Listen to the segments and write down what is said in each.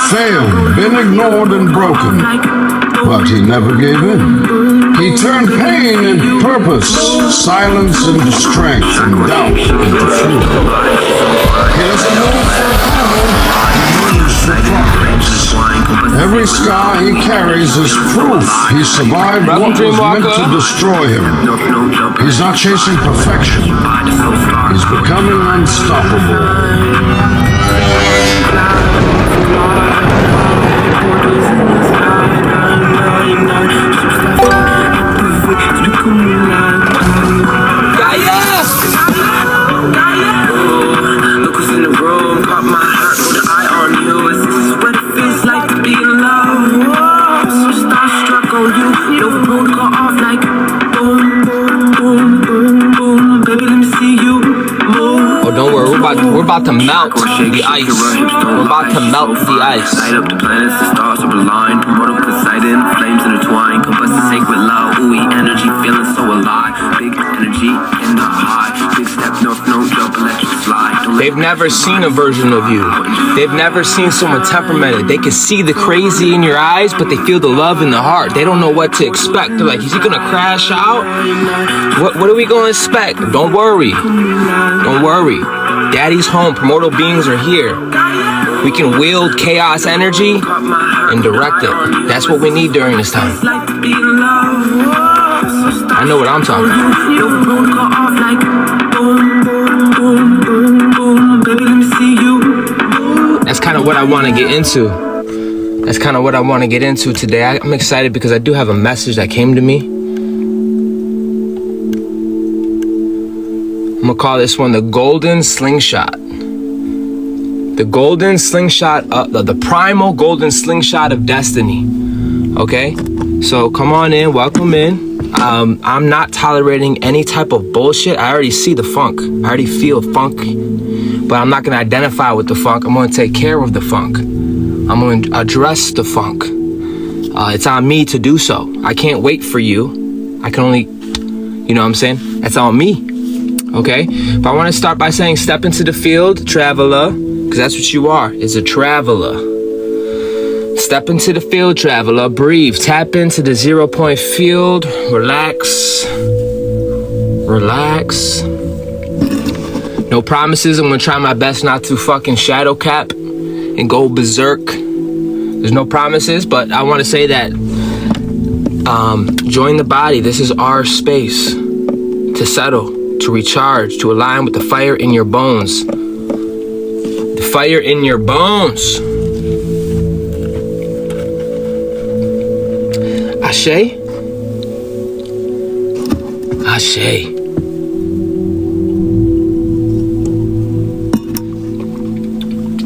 Failed, been ignored and broken, but he never gave in. He turned pain into purpose, silence into strength, and doubt into fuel. He doesn't move for power, he moves for progress. Every scar he carries is proof he survived what was meant to destroy him. He's not chasing perfection, he's becoming unstoppable. We're about to melt the ice. We're about to melt the ice. Light up the planets, the stars are aligned. Primordial Poseidon, flames intertwine. Compass the sacred love. Ooey, energy feeling so alive. Big energy in the high. Big step, no jump, electric slide. They've never seen a version of you. They've never seen someone temperamented. They can see the crazy in your eyes, but they feel the love in the heart. They don't know what to expect. They're like, is he gonna crash out? What are we gonna expect? Don't worry. Don't worry. Daddy's home, primordial beings are here. We can wield chaos energy and direct it. That's what we need during this time. I know what I'm talking about. That's kind of what I want to get into. That's kind of what I want to get into today. I'm excited because I do have a message that came to me. I'm gonna call this one the golden slingshot. The golden slingshot, the primal golden slingshot of destiny. Okay, so come on in, welcome in. I'm not tolerating any type of bullshit. I already see the funk. I already feel funk, but I'm not gonna identify with the funk. I'm gonna take care of the funk. I'm gonna address the funk. It's on me to do so. I can't wait for you. I can only, you know what I'm saying? That's on me. Okay, but I want to start by saying step into the field, traveler, because that's what you are. It's a traveler. Step into the field, traveler. Breathe. Tap into the 0 point field. Relax. Relax. No promises. I'm going to try my best not to fucking shadow cap and go berserk. There's no promises, but I want to say that join the body. This is our space to settle, to recharge, to align with the fire in your bones. The fire in your bones. Ashe? Ashe.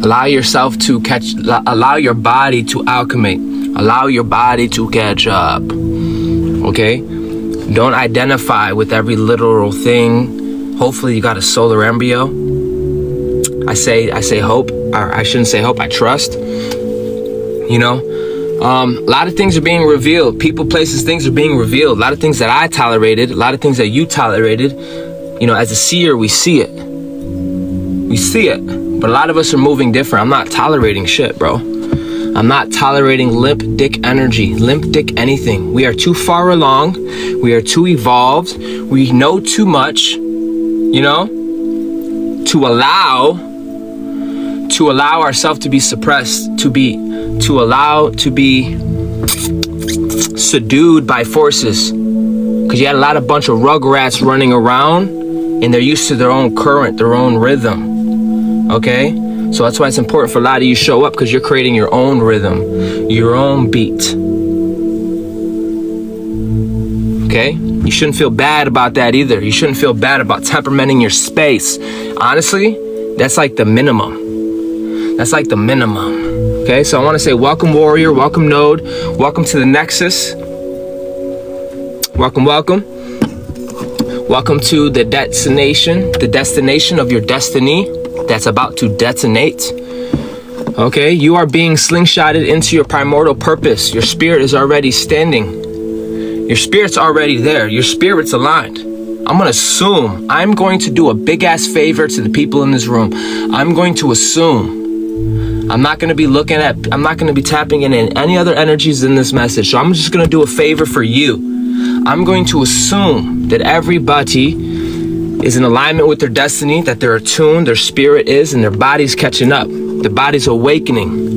Allow yourself to allow your body to alchemate. Allow your body to catch up. Okay? Don't identify with every literal thing. Hopefully you got a solar embryo. I say hope, or I shouldn't say hope, I trust. You know? A lot of things are being revealed. People, places, things are being revealed. A lot of things that I tolerated, a lot of things that you tolerated. You know, as a seer, we see it. We see it. But a lot of us are moving different. I'm not tolerating shit, bro. I'm not tolerating limp dick energy, limp dick anything. We are too far along. We are too evolved. We know too much, you know, to allow ourselves to be suppressed, to be subdued by forces. Because you had a lot of bunch of rugrats running around and they're used to their own current, their own rhythm. Okay? So that's why it's important for a lot of you show up, because you're creating your own rhythm, your own beat. okay? You shouldn't feel bad about that either. You shouldn't feel bad about temperamenting your space. Honestly, that's like the minimum. That's like the minimum. Okay, so I want to say welcome, warrior. Welcome, node. Welcome to the Nexus. Welcome, welcome. Welcome to the destination of your destiny that's about to detonate. Okay, you are being slingshotted into your primordial purpose. Your spirit is already standing. Your spirit's already there. Your spirit's aligned. I'm going to do a big ass favor to the people in this room. I'm going to assume. I'm not going to be tapping in any other energies in this message. So I'm just going to do a favor for you. I'm going to assume that everybody is in alignment with their destiny, that they're attuned, their spirit is, and their body's catching up. The body's awakening.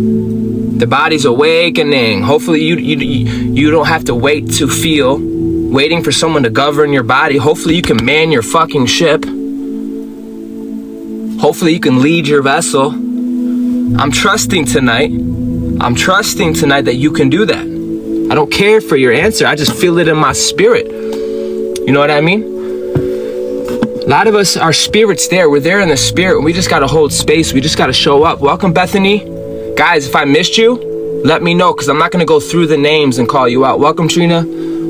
The body's awakening. Hopefully you don't have to waiting for someone to govern your body. Hopefully you can man your fucking ship. Hopefully you can lead your vessel. I'm trusting tonight that you can do that. I don't care for your answer. I just feel it in my spirit. You know what I mean? A lot of us, our spirit's there. We're there in the spirit. We just got to hold space. We just got to show up. Welcome, Bethany. Guys, if I missed you, let me know, because I'm not going to go through the names and call you out. Welcome, Trina.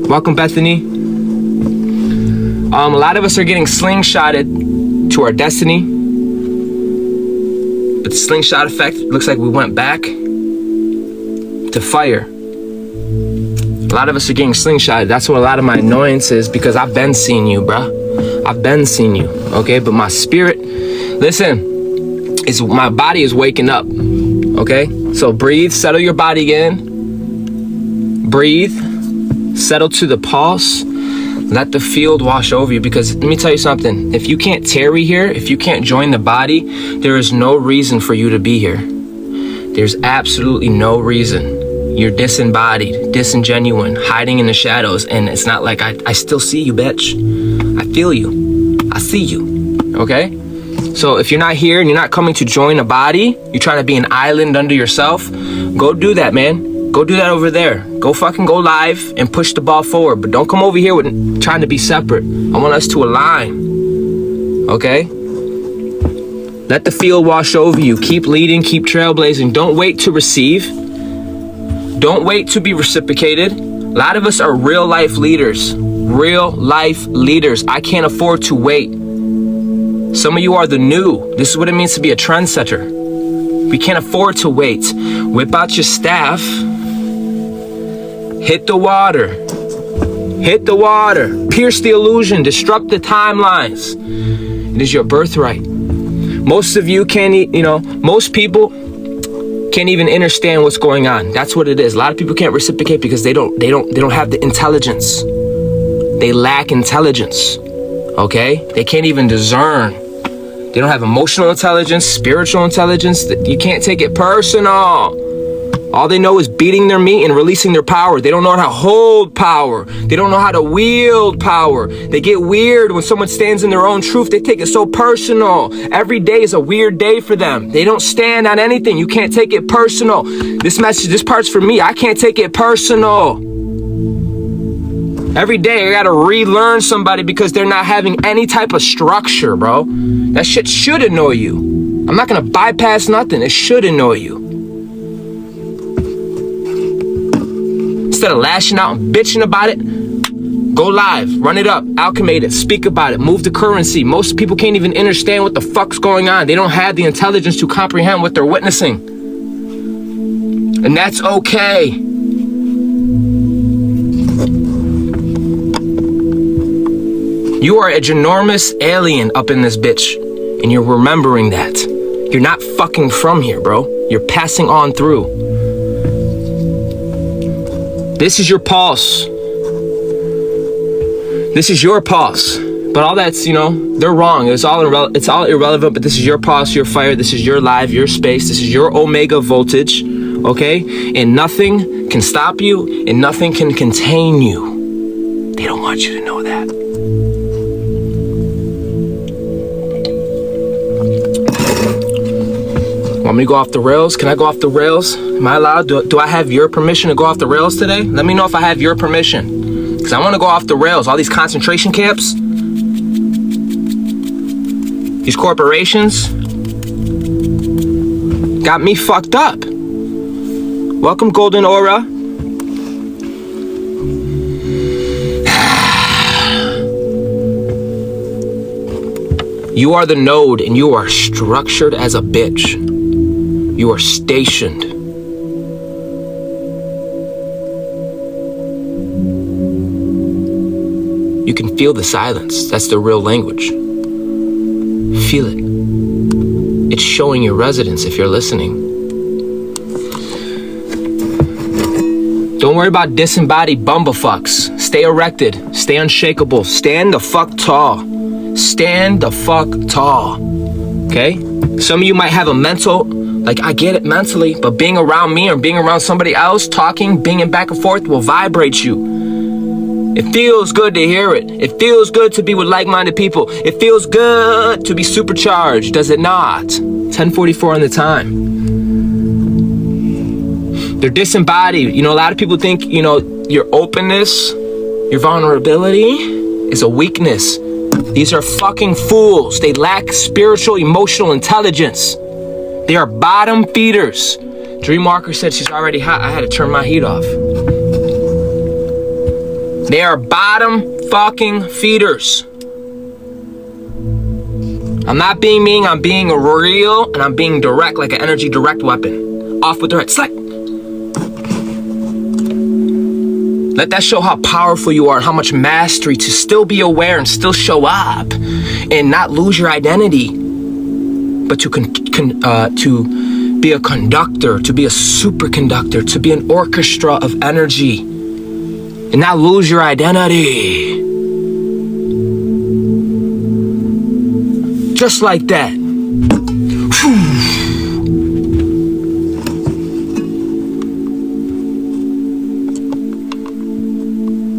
Welcome, Bethany. A lot of us are getting slingshotted to our destiny. But the slingshot effect looks like we went back to fire. A lot of us are getting slingshotted. That's what a lot of my annoyance is, because I've been seeing you, bruh. I've been seeing you, okay? But my spirit, listen, my body is waking up, okay? So breathe, settle your body in. Breathe, settle to the pulse. Let the field wash over you, because let me tell you something. If you can't tarry here, if you can't join the body, there is no reason for you to be here. There's absolutely no reason. You're disembodied, disingenuine, hiding in the shadows, and it's not like I still see you, bitch. I feel you. I see you. Okay? So if you're not here and you're not coming to join a body, you're trying to be an island unto yourself, go do that, man. Go do that over there. Go fucking go live and push the ball forward. But don't come over here with trying to be separate. I want us to align. Okay? Let the field wash over you. Keep leading, keep trailblazing. Don't wait to receive. Don't wait to be reciprocated. A lot of us are real life leaders. Real life leaders. I can't afford to wait. Some of you are the new. This is what it means to be a trendsetter. We can't afford to wait. Whip out your staff. Hit the water. Hit the water. Pierce the illusion. Disrupt the timelines. It is your birthright. Most of you most people can't even understand what's going on. That's what it is. A lot of people can't reciprocate because they don't have the intelligence. They lack intelligence. Okay? They can't even discern. They don't have emotional intelligence, spiritual intelligence. You can't take it personal. All they know is beating their meat and releasing their power. They don't know how to hold power. They don't know how to wield power. They get weird when someone stands in their own truth. They take it so personal. Every day is a weird day for them. They don't stand on anything. You can't take it personal. This part's for me. I can't take it personal. Every day I gotta relearn somebody because they're not having any type of structure, bro. That shit should annoy you. I'm not gonna bypass nothing. It should annoy you. Instead of lashing out and bitching about it, go live, run it up, alchemate it, speak about it, move the currency. Most people can't even understand what the fuck's going on. They don't have the intelligence to comprehend what they're witnessing. And that's okay. You are a ginormous alien up in this bitch, and you're remembering that. You're not fucking from here, bro. You're passing on through. This is your pulse. This is your pulse. But all that's, they're wrong. It's all irrelevant, but this is your pulse, your fire. This is your life, your space. This is your omega voltage, okay? And nothing can stop you, and nothing can contain you. They don't want you to know that. Want me to go off the rails? Can I go off the rails? Am I allowed? Do I have your permission to go off the rails today? Let me know if I have your permission. Because I want to go off the rails. All these concentration camps, these corporations, got me fucked up. Welcome, Golden Aura. You are the node and you are structured as a bitch. You are stationed. You can feel the silence. That's the real language. Feel it. It's showing your residence if you're listening. Don't worry about disembodied bumblefucks. Stay erected. Stay unshakable. Stand the fuck tall. Stand the fuck tall. Okay? Some of you might have a mental, like I get it mentally, but being around me or being around somebody else, talking, binging back and forth will vibrate you. It feels good to hear it. It feels good to be with like-minded people. It feels good to be supercharged, does it not? 10:44 on the time. They're disembodied. You know, a lot of people think, you know, your openness, your vulnerability is a weakness. These are fucking fools. They lack spiritual, emotional intelligence. They are bottom feeders. Dreamwalker said she's already hot. I had to turn my heat off. They are bottom fucking feeders. I'm not being mean, I'm being real, and I'm being direct, like an energy direct weapon. Off with their head, slack. Let that show how powerful you are, how much mastery to still be aware and still show up and not lose your identity, but to be a conductor, to be a superconductor, to be an orchestra of energy and not lose your identity. Just like that.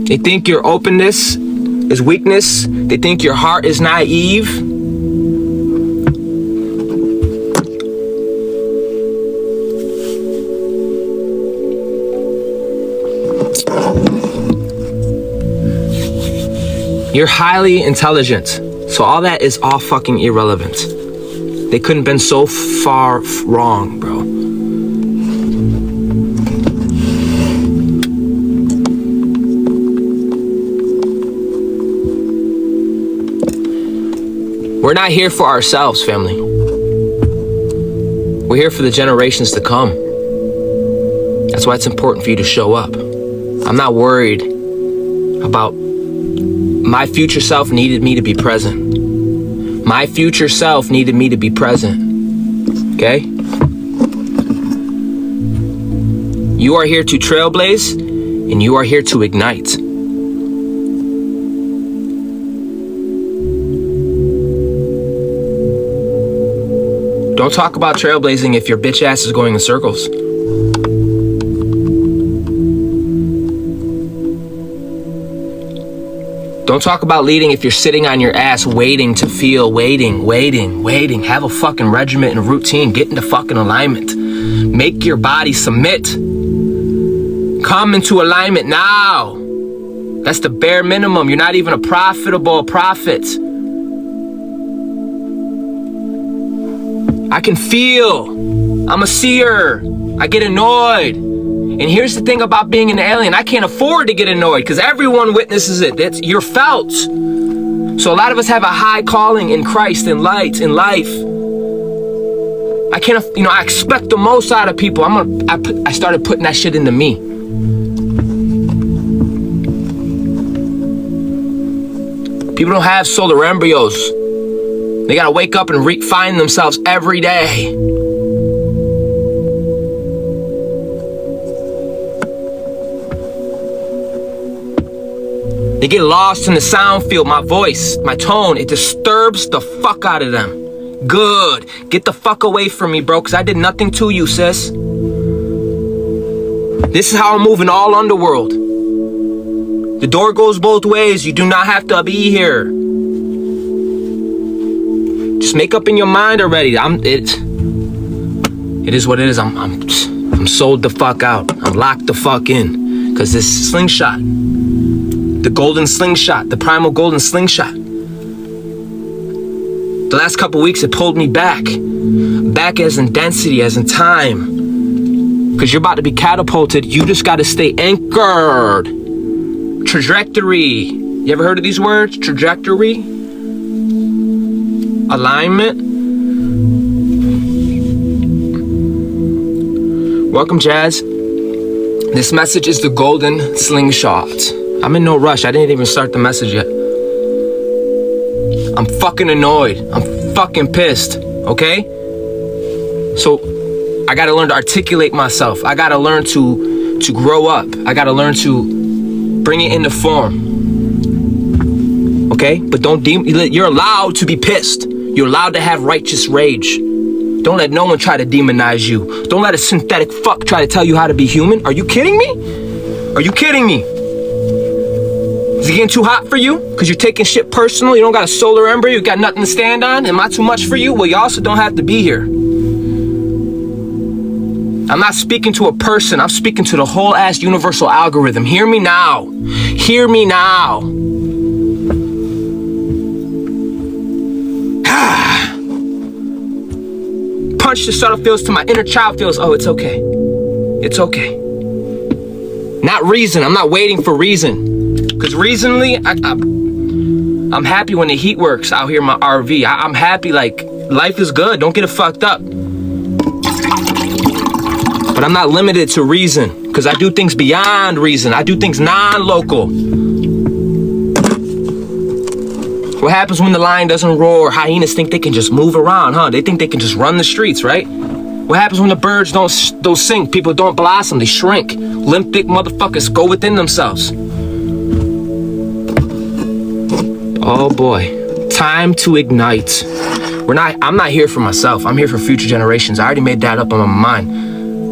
They think your openness is weakness. They think your heart is naive. You're highly intelligent. So all that is all fucking irrelevant. They couldn't have been so far wrong, bro. We're not here for ourselves, family. We're here for the generations to come. That's why it's important for you to show up. I'm not worried about my future self needed me to be present. My future self needed me to be present. Okay? You are here to trailblaze and you are here to ignite. Don't talk about trailblazing if your bitch ass is going in circles. Don't talk about leading if you're sitting on your ass waiting to feel, waiting. Have a fucking regiment and routine. Get into fucking alignment. Make your body submit. Come into alignment now. That's the bare minimum. You're not even a profitable prophet. I can feel. I'm a seer. I get annoyed. And here's the thing about being an alien. I can't afford to get annoyed because everyone witnesses it. You're felt. So a lot of us have a high calling in Christ, in light, in life. I can't, I expect the most out of people. I started putting that shit into me. People don't have solar embryos. They gotta wake up and find themselves every day. They get lost in the sound field, my voice, my tone. It disturbs the fuck out of them. Good. Get the fuck away from me, bro, because I did nothing to you, sis. This is how I'm moving all underworld. The door goes both ways. You do not have to be here. Just make up in your mind already. It is what it is. I'm sold the fuck out. I'm locked the fuck in. Cause this slingshot, The golden slingshot, the primal golden slingshot. The last couple weeks, it pulled me back. Back as in density, as in time. Because you're about to be catapulted. You just got to stay anchored. Trajectory. You ever heard of these words? Trajectory. Alignment. Welcome, Jazz. This message is the golden slingshot. I'm in no rush. I didn't even start the message yet. I'm fucking annoyed. I'm fucking pissed. Okay? So I gotta learn to articulate myself. I gotta learn to grow up. I gotta learn to bring it into form. Okay? But you're allowed to be pissed. You're allowed to have righteous rage. Don't let no one try to demonize you. Don't let a synthetic fuck try to tell you how to be human. Are you kidding me? Are you kidding me? Is it getting too hot for you? Because you're taking shit personal? You don't got a solar ember? You got nothing to stand on? Am I too much for you? Well, you also don't have to be here. I'm not speaking to a person. I'm speaking to the whole ass universal algorithm. Hear me now. Hear me now. Punch the subtle feels to my inner child feels, oh, it's okay. It's okay. Not reason. I'm not waiting for reason. Because reasonably, I'm happy when the heat works out here in my RV. I'm happy, like, life is good. Don't get it fucked up. But I'm not limited to reason. Because I do things beyond reason. I do things non-local. What happens when the lion doesn't roar? Hyenas think they can just move around, huh? They think they can just run the streets, right? What happens when the birds don't sing? People don't blossom, they shrink. Limp dick motherfuckers go within themselves. Oh boy, time to ignite. I'm not here for myself. I'm here for future generations. I already made that up on my mind.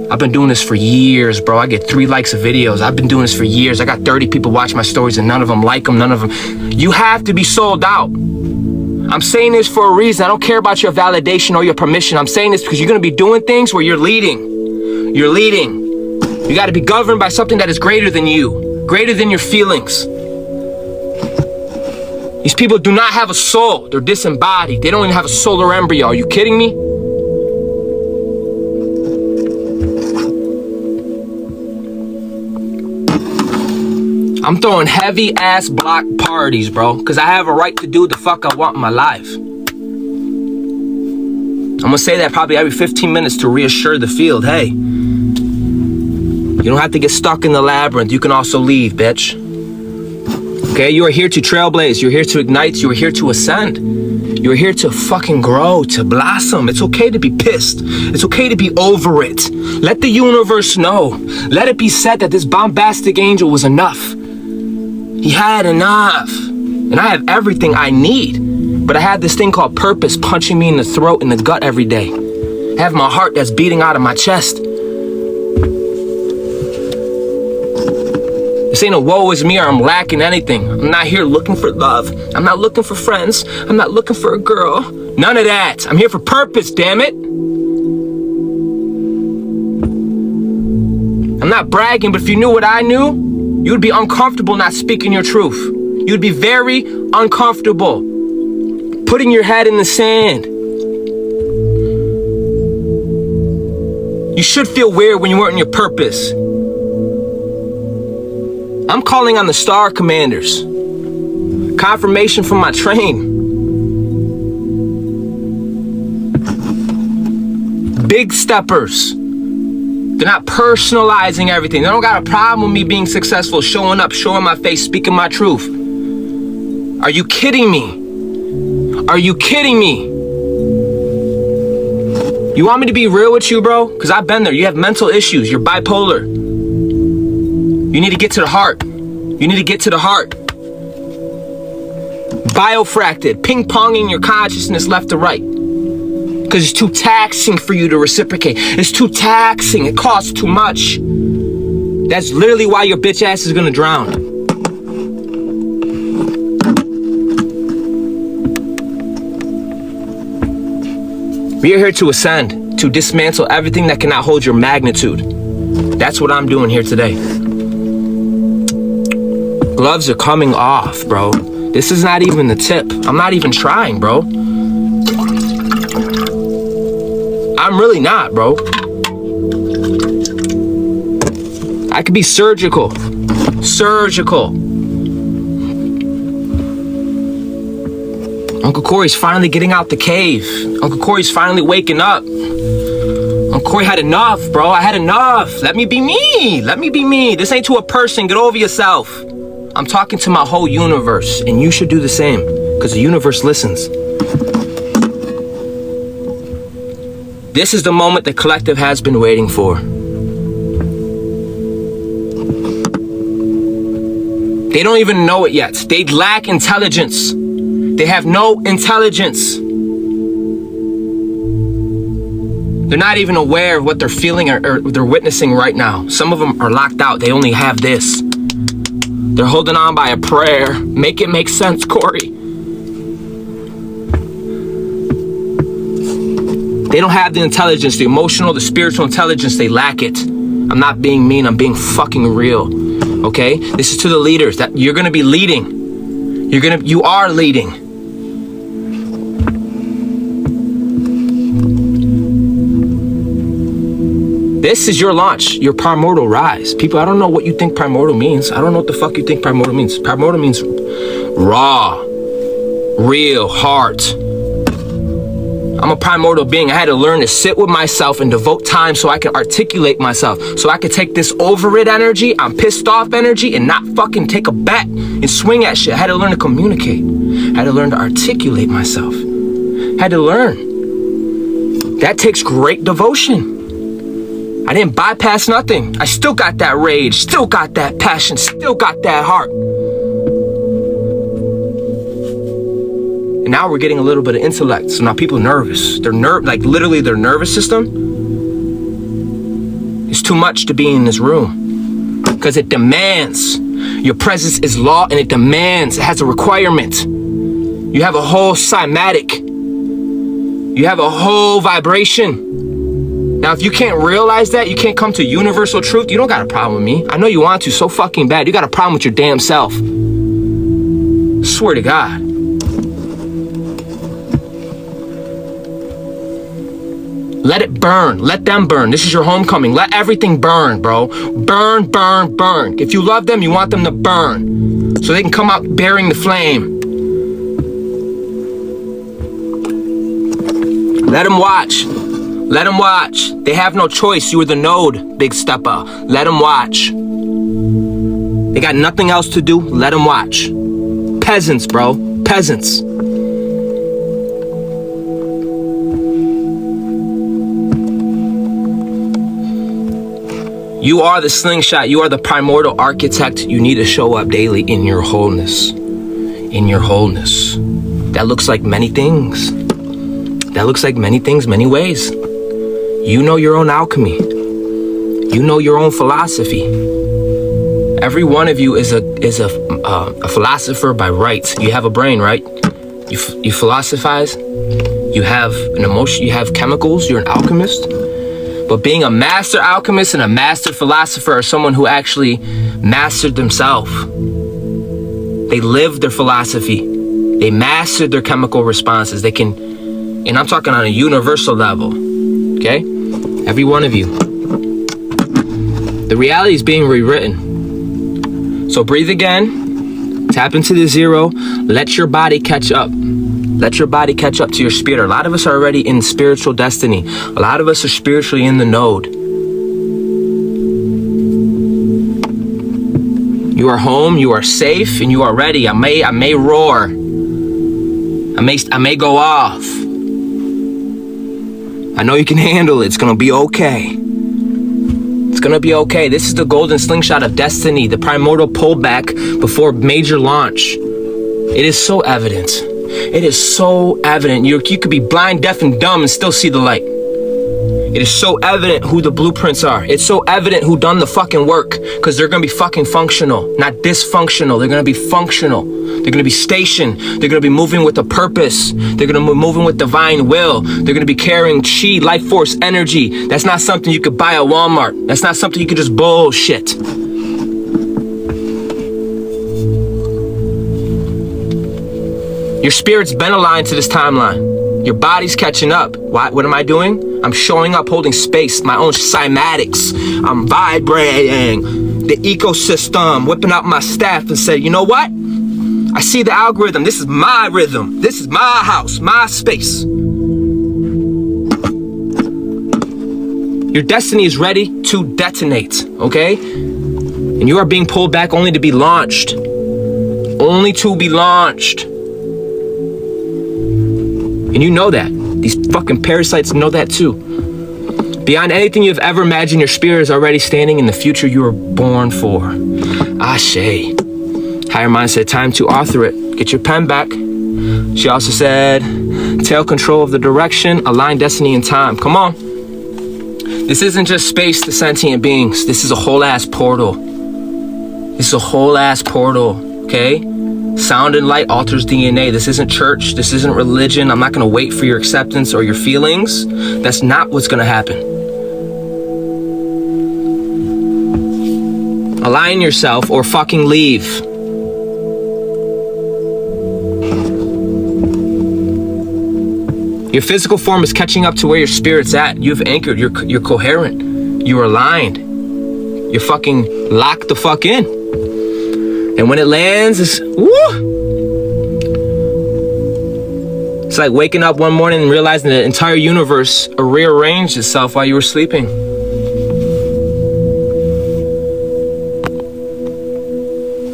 I've been doing this for years, bro. I get 3 likes of videos. I've been doing this for years. I got 30 people watch my stories and none of them like them, none of them. You have to be sold out. I'm saying this for a reason. I don't care about your validation or your permission. I'm saying this because you're going to be doing things where you're leading. You're leading. You got to be governed by something that is greater than you, greater than your feelings. These people do not have a soul. They're disembodied. They don't even have a solar embryo. Are you kidding me? I'm throwing heavy ass block parties, bro, because I have a right to do the fuck I want in my life. I'm gonna say that probably every 15 minutes to reassure the field. Hey, you don't have to get stuck in the labyrinth. You can also leave, bitch. Okay, you are here to trailblaze. You're here to ignite. You are here to ascend. You're here to fucking grow, to blossom. It's okay to be pissed. It's okay to be over it. Let the universe know. Let it be said that this bombastic angel was enough. He had enough. And I have everything I need. But I have this thing called purpose punching me in the throat and the gut every day. I have my heart that's beating out of my chest. This ain't a woe is me or I'm lacking anything. I'm not here looking for love. I'm not looking for friends. I'm not looking for a girl. None of that. I'm here for purpose, damn it. I'm not bragging, but if you knew what I knew, you'd be uncomfortable not speaking your truth. You'd be very uncomfortable putting your head in the sand. You should feel weird when you weren't in your purpose. I'm calling on the star commanders. Confirmation from my train. Big steppers. They're not personalizing everything. They don't got a problem with me being successful, showing up, showing my face, speaking my truth. Are you kidding me? Are you kidding me? You want me to be real with you, bro? Because I've been there. You have mental issues. You're bipolar. You need to get to the heart. You need to get to the heart. Biofracted, ping-ponging your consciousness left to right. Because it's too taxing for you to reciprocate. It's too taxing. It costs too much. That's literally why your bitch ass is gonna drown. We are here to ascend, to dismantle everything that cannot hold your magnitude. That's what I'm doing here today. Gloves are coming off, bro. This is not even the tip. I'm not even trying, bro. I'm really not, bro. I could be surgical. Surgical. Uncle Corey's finally getting out the cave. Uncle Corey's finally waking up. Uncle Corey had enough, bro. I had enough. Let me be me. Let me be me. This ain't to a person. Get over yourself. I'm talking to my whole universe, and you should do the same, because the universe listens. This is the moment the collective has been waiting for. They don't even know it yet. They lack intelligence. They have no intelligence. They're not even aware of what they're feeling or they're witnessing right now. Some of them are locked out. They only have this. They're holding on by a prayer. Make it make sense, Corey. They don't have the intelligence, the emotional, the spiritual intelligence. They lack it. I'm not being mean. I'm being fucking real. Okay? This is to the leaders that you're gonna be leading. You are leading. This is your launch, your primordial rise. People, I don't know what you think primordial means. I don't know what the fuck you think primordial means. Primordial means raw, real, heart. I'm a primordial being. I had to learn to sit with myself and devote time so I can articulate myself. So I could take this over it energy, I'm pissed off energy, and not fucking take a bat and swing at shit. I had to learn to communicate. I had to learn to articulate myself. I had to learn. That takes great devotion. I didn't bypass nothing. I still got that rage, still got that passion, still got that heart. And now we're getting a little bit of intellect. So now people are nervous. They're like literally their nervous system is too much to be in this room. Because it demands. Your presence is law and it demands. It has a requirement. You have a whole cymatic. You have a whole vibration. Now, if you can't realize that, you can't come to universal truth, you don't got a problem with me. I know you want to so fucking bad. You got a problem with your damn self. Swear to God. Let it burn. Let them burn. This is your homecoming. Let everything burn, bro. Burn, burn, burn. If you love them, you want them to burn. So they can come out bearing the flame. Let them watch. Let them watch. They have no choice. You are the node, big stepper. Let them watch. They got nothing else to do. Let them watch. Peasants, bro. Peasants. You are the slingshot. You are the primordial architect. You need to show up daily in your wholeness. In your wholeness. That looks like many things. That looks like many things, many ways. You know your own alchemy. You know your own philosophy. Every one of you is a philosopher by right. You have a brain, right? You philosophize. You have an emotion. You have chemicals. You're an alchemist. But being a master alchemist and a master philosopher are someone who actually mastered themselves. They lived their philosophy. They mastered their chemical responses. They can, and I'm talking on a universal level. Okay? Every one of you. The reality is being rewritten. So breathe again. Tap into the zero. Let your body catch up. Let your body catch up to your spirit. A lot of us are already in spiritual destiny. A lot of us are spiritually in the node. You are home, you are safe, and you are ready. I may roar. I may go off. I know you can handle it. It's gonna be okay. It's gonna be okay. This is the golden slingshot of destiny, the primordial pullback before major launch. It is so evident. It is so evident. You could be blind, deaf, and dumb and still see the light. It is so evident who the blueprints are. It's so evident who done the fucking work, because they're gonna be fucking functional, not dysfunctional. They're gonna be functional. They're gonna be stationed. They're gonna be moving with a purpose. They're gonna be moving with divine will. They're gonna be carrying chi, life force, energy. That's not something you could buy at Walmart. That's not something you could just bullshit. Your spirit's been aligned to this timeline. Your body's catching up. What am I doing? I'm showing up, holding space, my own cymatics. I'm vibrating the ecosystem, whipping out my staff and say, you know what? I see the algorithm. This is my rhythm. This is my house, my space. Your destiny is ready to detonate, okay? And you are being pulled back only to be launched. Only to be launched. And you know that. These fucking parasites know that too. Beyond anything you've ever imagined, your spirit is already standing in the future you were born for. Ashe. Higher mind said, time to author it. Get your pen back. She also said, take control of the direction, align destiny and time. Come on. This isn't just space to sentient beings. This is a whole ass portal. This is a whole ass portal, okay? Sound and light alters DNA. This isn't church. This isn't religion. I'm not going to wait for your acceptance or your feelings. That's not what's going to happen. Align yourself or fucking leave. Your physical form is catching up to where your spirit's at. You've anchored. You're coherent. You're aligned. You're fucking locked the fuck in. And when it lands, it's woo! It's like waking up one morning and realizing the entire universe rearranged itself while you were sleeping.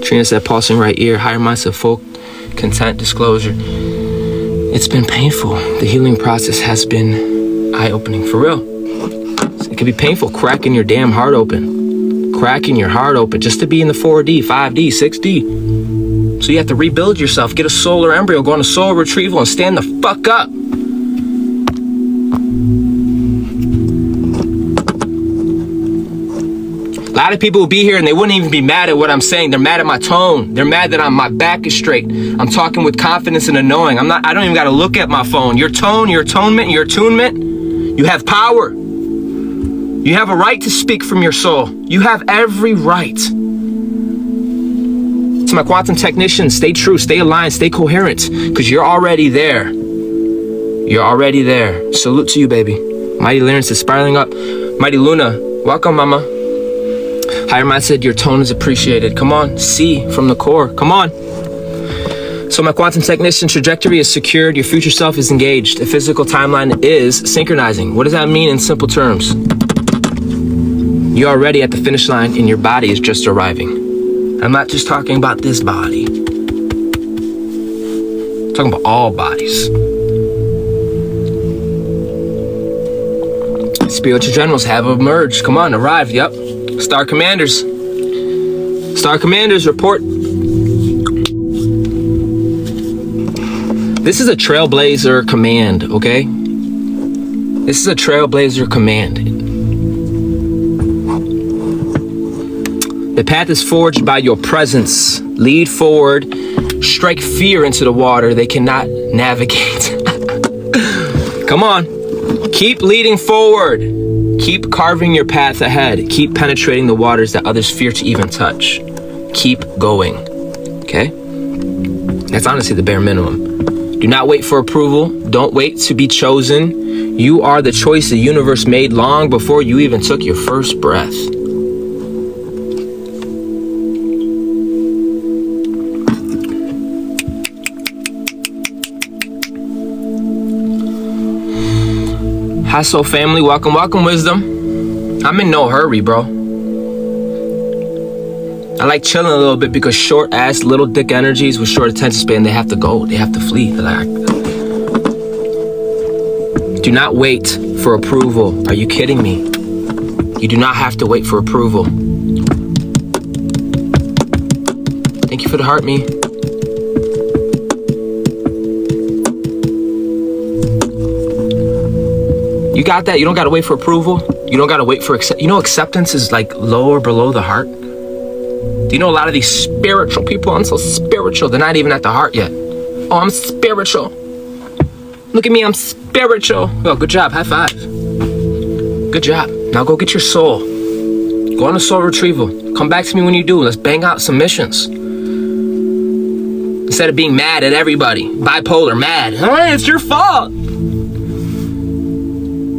Trina said, pulsing right ear, higher minds of full content, disclosure. It's been painful. The healing process has been eye-opening, for real. It can be painful, cracking your damn heart open. Cracking your heart open just to be in the 4D, 5D, 6D. So you have to rebuild yourself, get a solar embryo, go on a soul retrieval and stand the fuck up. A lot of people will be here and they wouldn't even be mad at what I'm saying. They're mad at my tone. They're mad that my back is straight. I'm talking with confidence and a knowing. I don't even got to look at my phone. Your tone, your atonement, your attunement, you have power. You have a right to speak from your soul. You have every right. To my quantum technicians, stay true, stay aligned, stay coherent, because you're already there. You're already there. Salute to you, baby. Mighty Lyrics is spiraling up. Mighty Luna, welcome, mama. Higher mind said your tone is appreciated. Come on, see from the core. Come on. So my quantum technician trajectory is secured. Your future self is engaged. The physical timeline is synchronizing. What does that mean in simple terms? You're already at the finish line and your body is just arriving. I'm not just talking about this body. I'm talking about all bodies. Spiritual generals have emerged. Come on, arrived. Yep. Star commanders. Star commanders report. This is a trailblazer command, okay? This is a trailblazer command. The path is forged by your presence. Lead forward. Strike fear into the water they cannot navigate. Come on. Keep leading forward. Keep carving your path ahead. Keep penetrating the waters that others fear to even touch. Keep going. Okay? That's honestly the bare minimum. Do not wait for approval. Don't wait to be chosen. You are the choice the universe made long before you even took your first breath. Hi, soul family. Welcome, welcome, wisdom. I'm in no hurry, bro. I like chilling a little bit because short ass little dick energies with short attention span, they have to go. They have to flee. They're like, do not wait for approval. Are you kidding me? You do not have to wait for approval. Thank you for the heart, me. You got that? You don't got to wait for approval. You don't got to wait for acceptance is like lower below the heart. Do you know a lot of these spiritual people? I'm so spiritual. They're not even at the heart yet. Oh, I'm spiritual. Look at me. I'm spiritual. Well, good job. High five. Good job. Now go get your soul. Go on a soul retrieval. Come back to me when you do. Let's bang out some missions. Instead of being mad at everybody, bipolar, mad. Hey, it's your fault.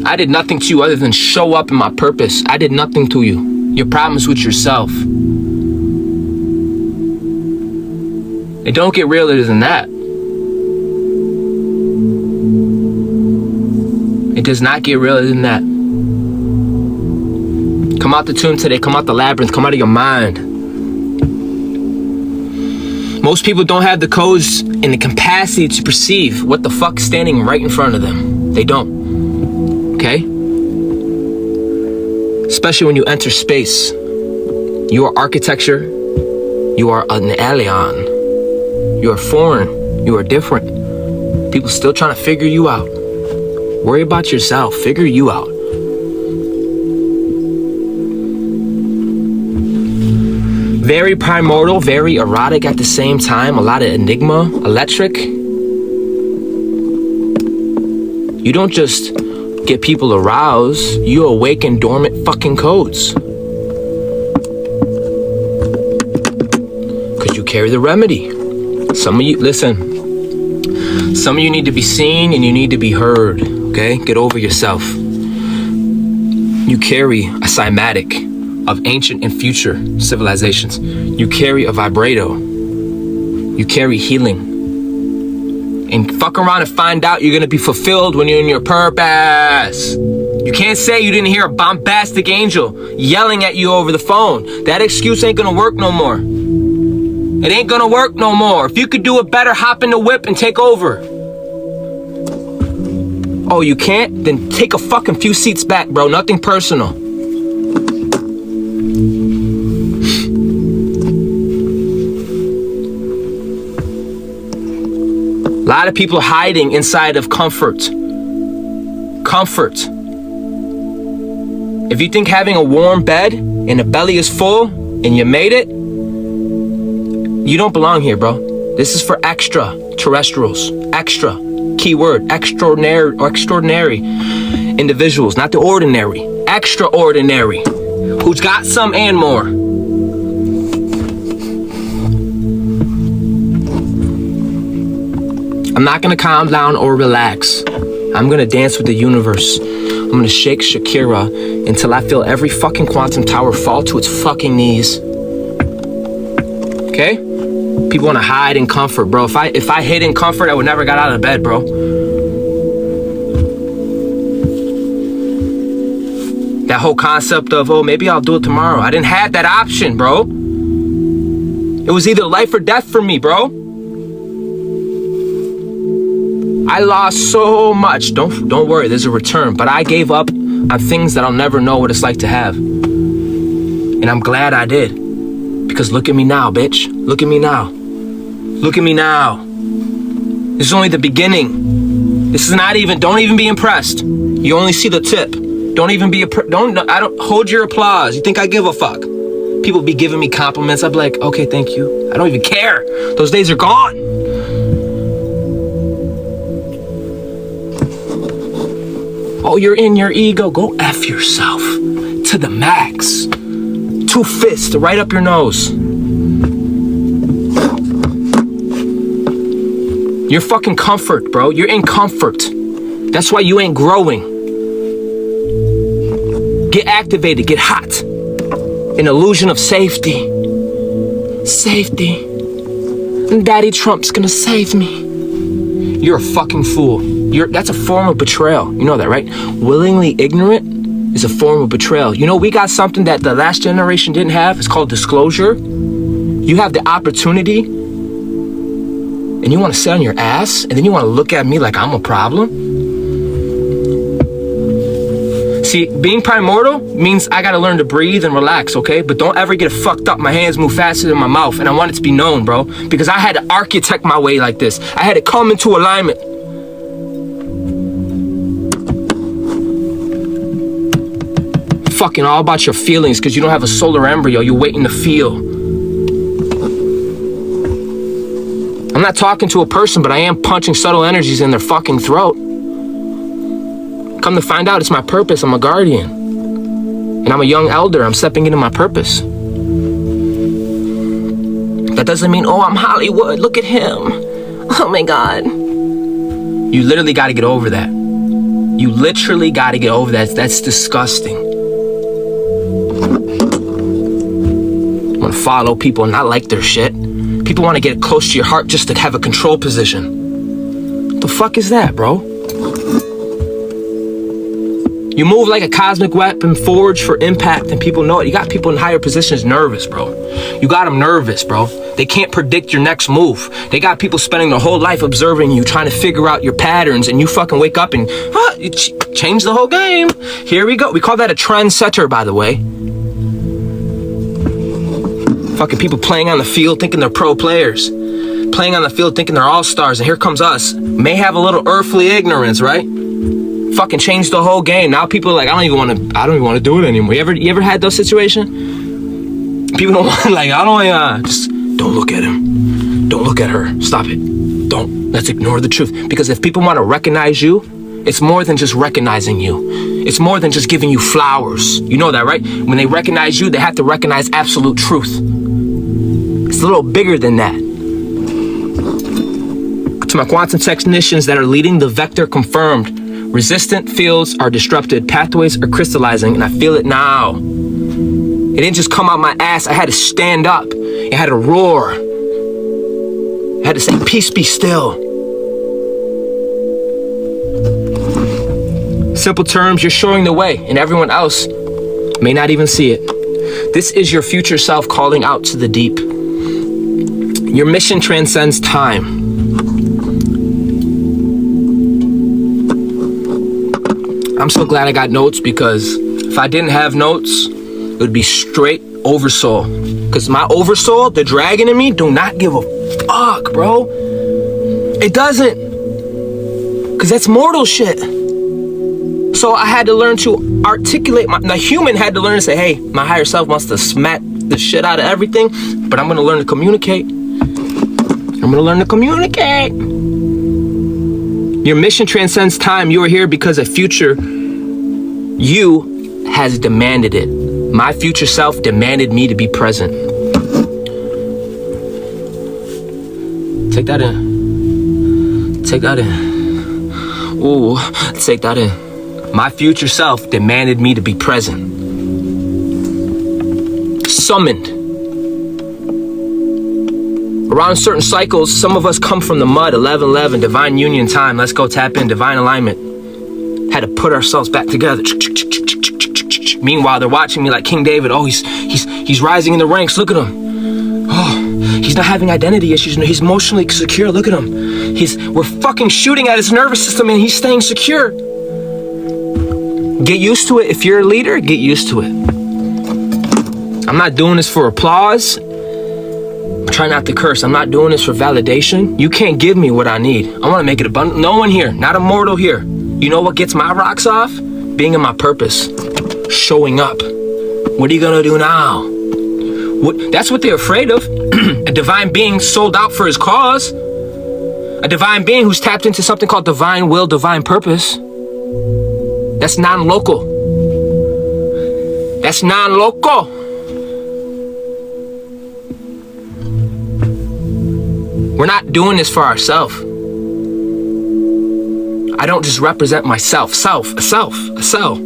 I did nothing to you other than show up in my purpose. I did nothing to you. Your problem's with yourself. It don't get realer than that. It does not get realer than that. Come out the tomb today. Come out the labyrinth. Come out of your mind. Most people don't have the codes and the capacity to perceive what the fuck's standing right in front of them. They don't. Okay? Especially when you enter space. You are architecture. You are an alien. You are foreign. You are different. People still trying to figure you out. Worry about yourself. Figure you out. Very primordial, very erotic at the same time. A lot of enigma, electric. You don't just get people aroused. You awaken dormant fucking codes. Because you carry the remedy. Some of you, listen. Some of you need to be seen and you need to be heard. Okay? Get over yourself. You carry a cymatic of ancient and future civilizations. You carry a vibrato. You carry healing. And fuck around and find out you're gonna be fulfilled when you're in your purpose. You can't say you didn't hear a bombastic angel yelling at you over the phone. That excuse ain't gonna work no more. It ain't gonna work no more. If you could do it better, hop in the whip and take over. Oh, you can't? Then take a fucking few seats back, bro. Nothing personal. A lot of people are hiding inside of comfort. Comfort. If you think having a warm bed and the belly is full and you made it, you don't belong here, bro. This is for extraterrestrials. Extra. Keyword. Extraordinary or extraordinary individuals, not the ordinary. Extraordinary. Who's got some and more. I'm not gonna calm down or relax. I'm gonna dance with the universe. I'm gonna shake Shakira until I feel every fucking quantum tower fall to its fucking knees. Okay? People wanna hide in comfort, bro. If I hid in comfort, I would never got out of bed, bro. That whole concept of, oh, maybe I'll do it tomorrow. I didn't have that option, bro. It was either life or death for me, bro. I lost so much. Don't worry, there's a return. But I gave up on things that I'll never know what it's like to have. And I'm glad I did. Because look at me now, bitch. Look at me now. Look at me now. This is only the beginning. This is not even, don't even be impressed. You only see the tip. Don't even be, I don't, hold your applause. You think I give a fuck? People be giving me compliments. I'd be like, okay, thank you. I don't even care. Those days are gone. Oh, you're in your ego. Go F yourself to the max. 2 fists right up your nose. You're fucking comfort, bro. You're in comfort. That's why you ain't growing. Get activated, get hot. An illusion of safety. Safety. Daddy Trump's gonna save me. You're a fucking fool. That's a form of betrayal. You know that, right? Willingly ignorant is a form of betrayal. You know, we got something that the last generation didn't have. It's called disclosure. You have the opportunity and you want to sit on your ass and then you want to look at me like I'm a problem. See, being primordial means I got to learn to breathe and relax, okay? But don't ever get it fucked up. My hands move faster than my mouth and I want it to be known, bro. Because I had to architect my way like this. I had to come into alignment. Fucking all about your feelings because you don't have a solar embryo. You're waiting to feel. I'm not talking to a person, but I am punching subtle energies in their fucking throat. Come to find out, it's my purpose. I'm a guardian. And I'm a young elder. I'm stepping into my purpose. That doesn't mean, oh, I'm Hollywood, look at him. Oh my God. You literally got to get over that. You literally got to get over that. That's disgusting. Want to follow people and not like their shit. People want to get close to your heart just to have a control position. What the fuck is that, bro? You move like a cosmic weapon forged for impact, and people know it. You got people in higher positions nervous, bro. You got them nervous, bro. They can't predict your next move. They got people spending their whole life observing you, trying to figure out your patterns, and you fucking wake up and you change the whole game. Here we go. We call that a trendsetter, by the way. Fucking people playing on the field thinking they're pro players. Playing on the field thinking they're all-stars, and here comes us. May have a little earthly ignorance, right? Fucking changed the whole game. Now people are like, I don't even want to do it anymore. You ever had those situations? People don't want, like, I don't just don't look at him. Don't look at her. Stop it. Don't. Let's ignore the truth. Because if people want to recognize you, it's more than just recognizing you. It's more than just giving you flowers. You know that, right? When they recognize you, they have to recognize absolute truth. It's a little bigger than that. To my quantum technicians that are leading the vector confirmed, resistant fields are disrupted, pathways are crystallizing, and I feel it now. It didn't just come out my ass. I had to stand up. It had to roar. I had to say, peace be still. Simple terms, you're showing the way, and everyone else may not even see it. This is your future self calling out to the deep. Your mission transcends time. I'm so glad I got notes, because if I didn't have notes, it would be straight oversoul. Because my oversoul, the dragon in me, do not give a fuck, bro. It doesn't. Because that's mortal shit. So I had to learn to articulate, the human had to learn to say, hey, my higher self wants to smack the shit out of everything, but I'm going to learn to communicate. I'm going to learn to communicate. Your mission transcends time. You are here because a future you has demanded it. My future self demanded me to be present. Take that in. Take that in. Ooh, take that in. My future self demanded me to be present. Summoned. Around certain cycles, some of us come from the mud. 11-11, divine union time. Let's go tap in, divine alignment. Had to put ourselves back together. Meanwhile, they're watching me like King David. Oh, he's rising in the ranks. Look at him. Oh, he's not having identity issues. He's emotionally secure. Look at him. We're fucking shooting at his nervous system, and he's staying secure. Get used to it. If you're a leader, get used to it. I'm not doing this for applause. Try not to curse. I'm not doing this for validation. You can't give me what I need. I want to make it abundant. No one here, not a mortal here. You know what gets my rocks off? Being in my purpose. Showing up. What are you going to do now? That's what they're afraid of. A divine being sold out for his cause. A divine being who's tapped into something called divine will, divine purpose. That's non-local. That's non-local. We're not doing this for ourselves. I don't just represent myself, a cell.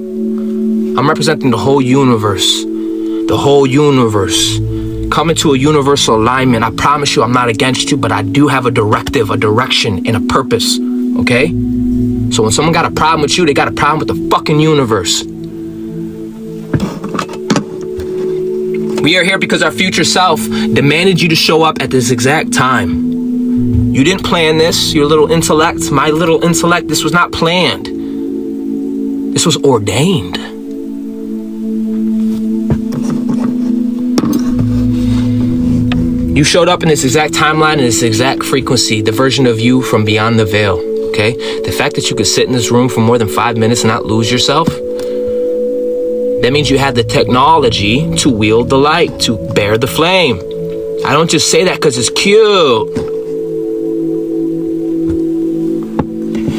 I'm representing the whole universe. The whole universe. Come into a universal alignment. I promise you I'm not against you, but I do have a directive, a direction, and a purpose. Okay? So when someone got a problem with you, they got a problem with the fucking universe. We are here because our future self demanded you to show up at this exact time. You didn't plan this, your little intellect, my little intellect. This was not planned. This was ordained. You showed up in this exact timeline, in this exact frequency, the version of you from beyond the veil, okay? The fact that you could sit in this room for more than 5 minutes and not lose yourself, that means you had the technology to wield the light, to bear the flame. I don't just say that because it's cute.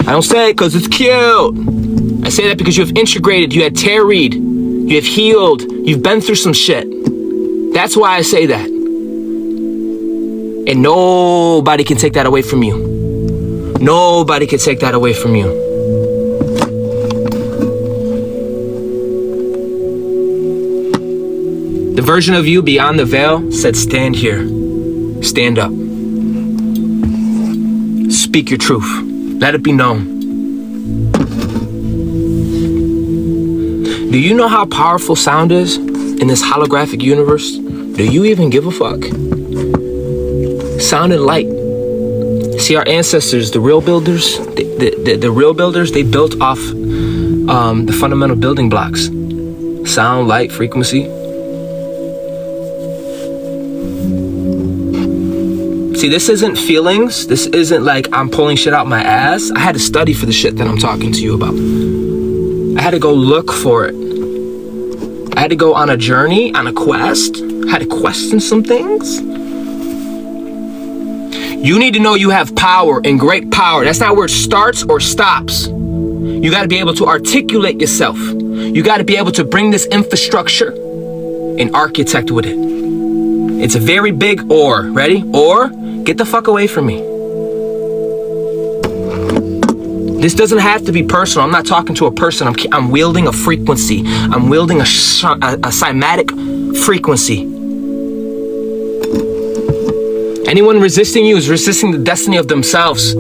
I don't say it because it's cute. I say that because you have integrated, you had tarried, you have healed, you've been through some shit. That's why I say that. And nobody can take that away from you. Nobody can take that away from you. The version of you beyond the veil said, stand here. Stand up. Speak your truth. Let it be known. Do you know how powerful sound is in this holographic universe? Do you even give a fuck? Sound and light. See, our ancestors, the real builders, the real builders, they built off the fundamental building blocks. Sound, light, frequency. See, this isn't feelings. This isn't like I'm pulling shit out my ass. I had to study for the shit that I'm talking to you about. I had to go look for it. I had to go on a journey, on a quest. I had to question some things. You need to know you have power and great power. That's not where it starts or stops. You got to be able to articulate yourself. You got to be able to bring this infrastructure and architect with it. It's a very big or. Ready? Or, get the fuck away from me. This doesn't have to be personal. I'm not talking to a person. I'm wielding a frequency. I'm wielding a cymatic frequency. Anyone resisting you is resisting the destiny of themselves. A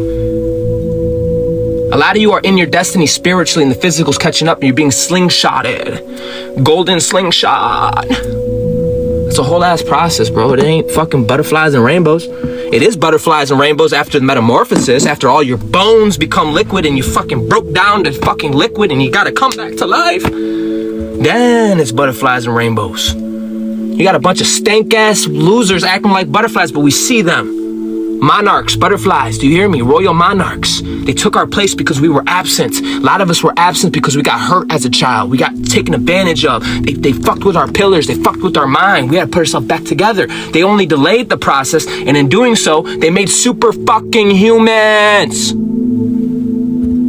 lot of you are in your destiny spiritually and the physical's catching up and you're being slingshotted. Golden slingshot. It's a whole ass process, bro. It ain't fucking butterflies and rainbows. It is butterflies and rainbows after the metamorphosis, after all your bones become liquid and you fucking broke down to fucking liquid and you gotta come back to life. Then it's butterflies and rainbows. You got a bunch of stank ass losers acting like butterflies, but we see them. Monarchs, butterflies, do you hear me? Royal monarchs. They took our place because we were absent. A lot of us were absent because we got hurt as a child. We got taken advantage of. They fucked with our pillars. They fucked with our mind. We had to put ourselves back together. They only delayed the process, and in doing so, they made super fucking humans.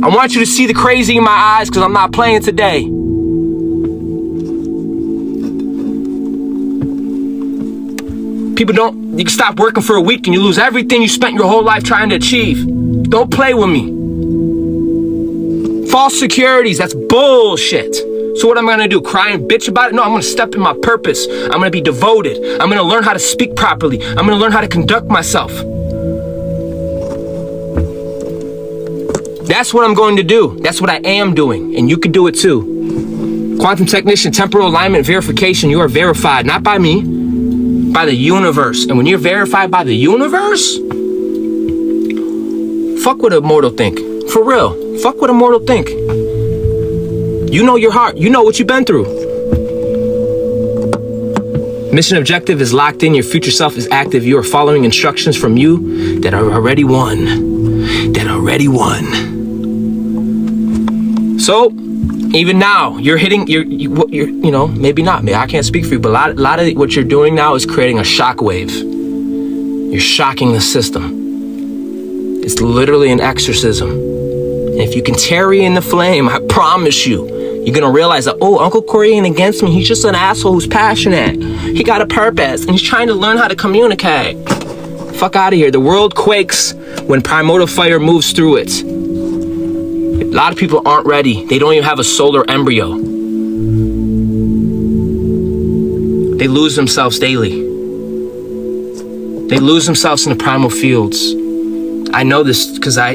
I want you to see the crazy in my eyes because I'm not playing today. People you can stop working for a week and you lose everything you spent your whole life trying to achieve. Don't play with me. False securities, that's bullshit. So what am I gonna do? Cry and bitch about it? No, I'm gonna step in my purpose. I'm gonna be devoted. I'm gonna learn how to speak properly. I'm gonna learn how to conduct myself. That's what I'm going to do. That's what I am doing. And you can do it too. Quantum technician, temporal alignment verification. You are verified, not by me, by the universe. And when you're verified by the universe, fuck what a mortal think. For real, fuck what a mortal think. You know your heart. You know what you've been through. Mission objective is locked in. Your future self is active. You are following instructions from you that are already won. That already won. So, even now, you're hitting, you know, maybe not. Maybe I can't speak for you, but a lot of what you're doing now is creating a shock wave. You're shocking the system. It's literally an exorcism. And if you can tarry in the flame, I promise you, you're gonna realize that, oh, Uncle Corey ain't against me. He's just an asshole who's passionate. He got a purpose, and he's trying to learn how to communicate. Fuck out of here. The world quakes when primordial fire moves through it. A lot of people aren't ready. They don't even have a solar embryo. They lose themselves daily. They lose themselves in the primal fields. I know this because I,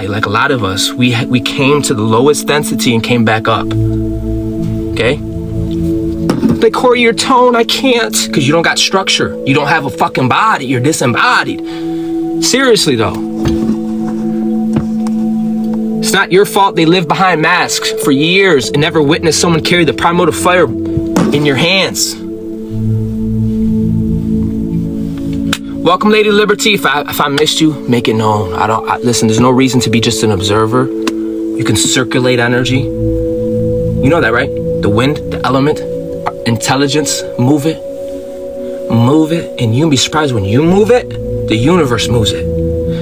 like a lot of us, we came to the lowest density and came back up. Okay? Like, Corey, your tone, I can't. Because you don't got structure. You don't have a fucking body. You're disembodied. Seriously, though. It's not your fault they lived behind masks for years and never witnessed someone carry the primordial fire in your hands. Welcome, Lady Liberty. If I missed you, make it known. Listen, there's no reason to be just an observer. You can circulate energy. You know that, right? The wind, the element, intelligence, move it, and you'll be surprised when you move it, the universe moves it.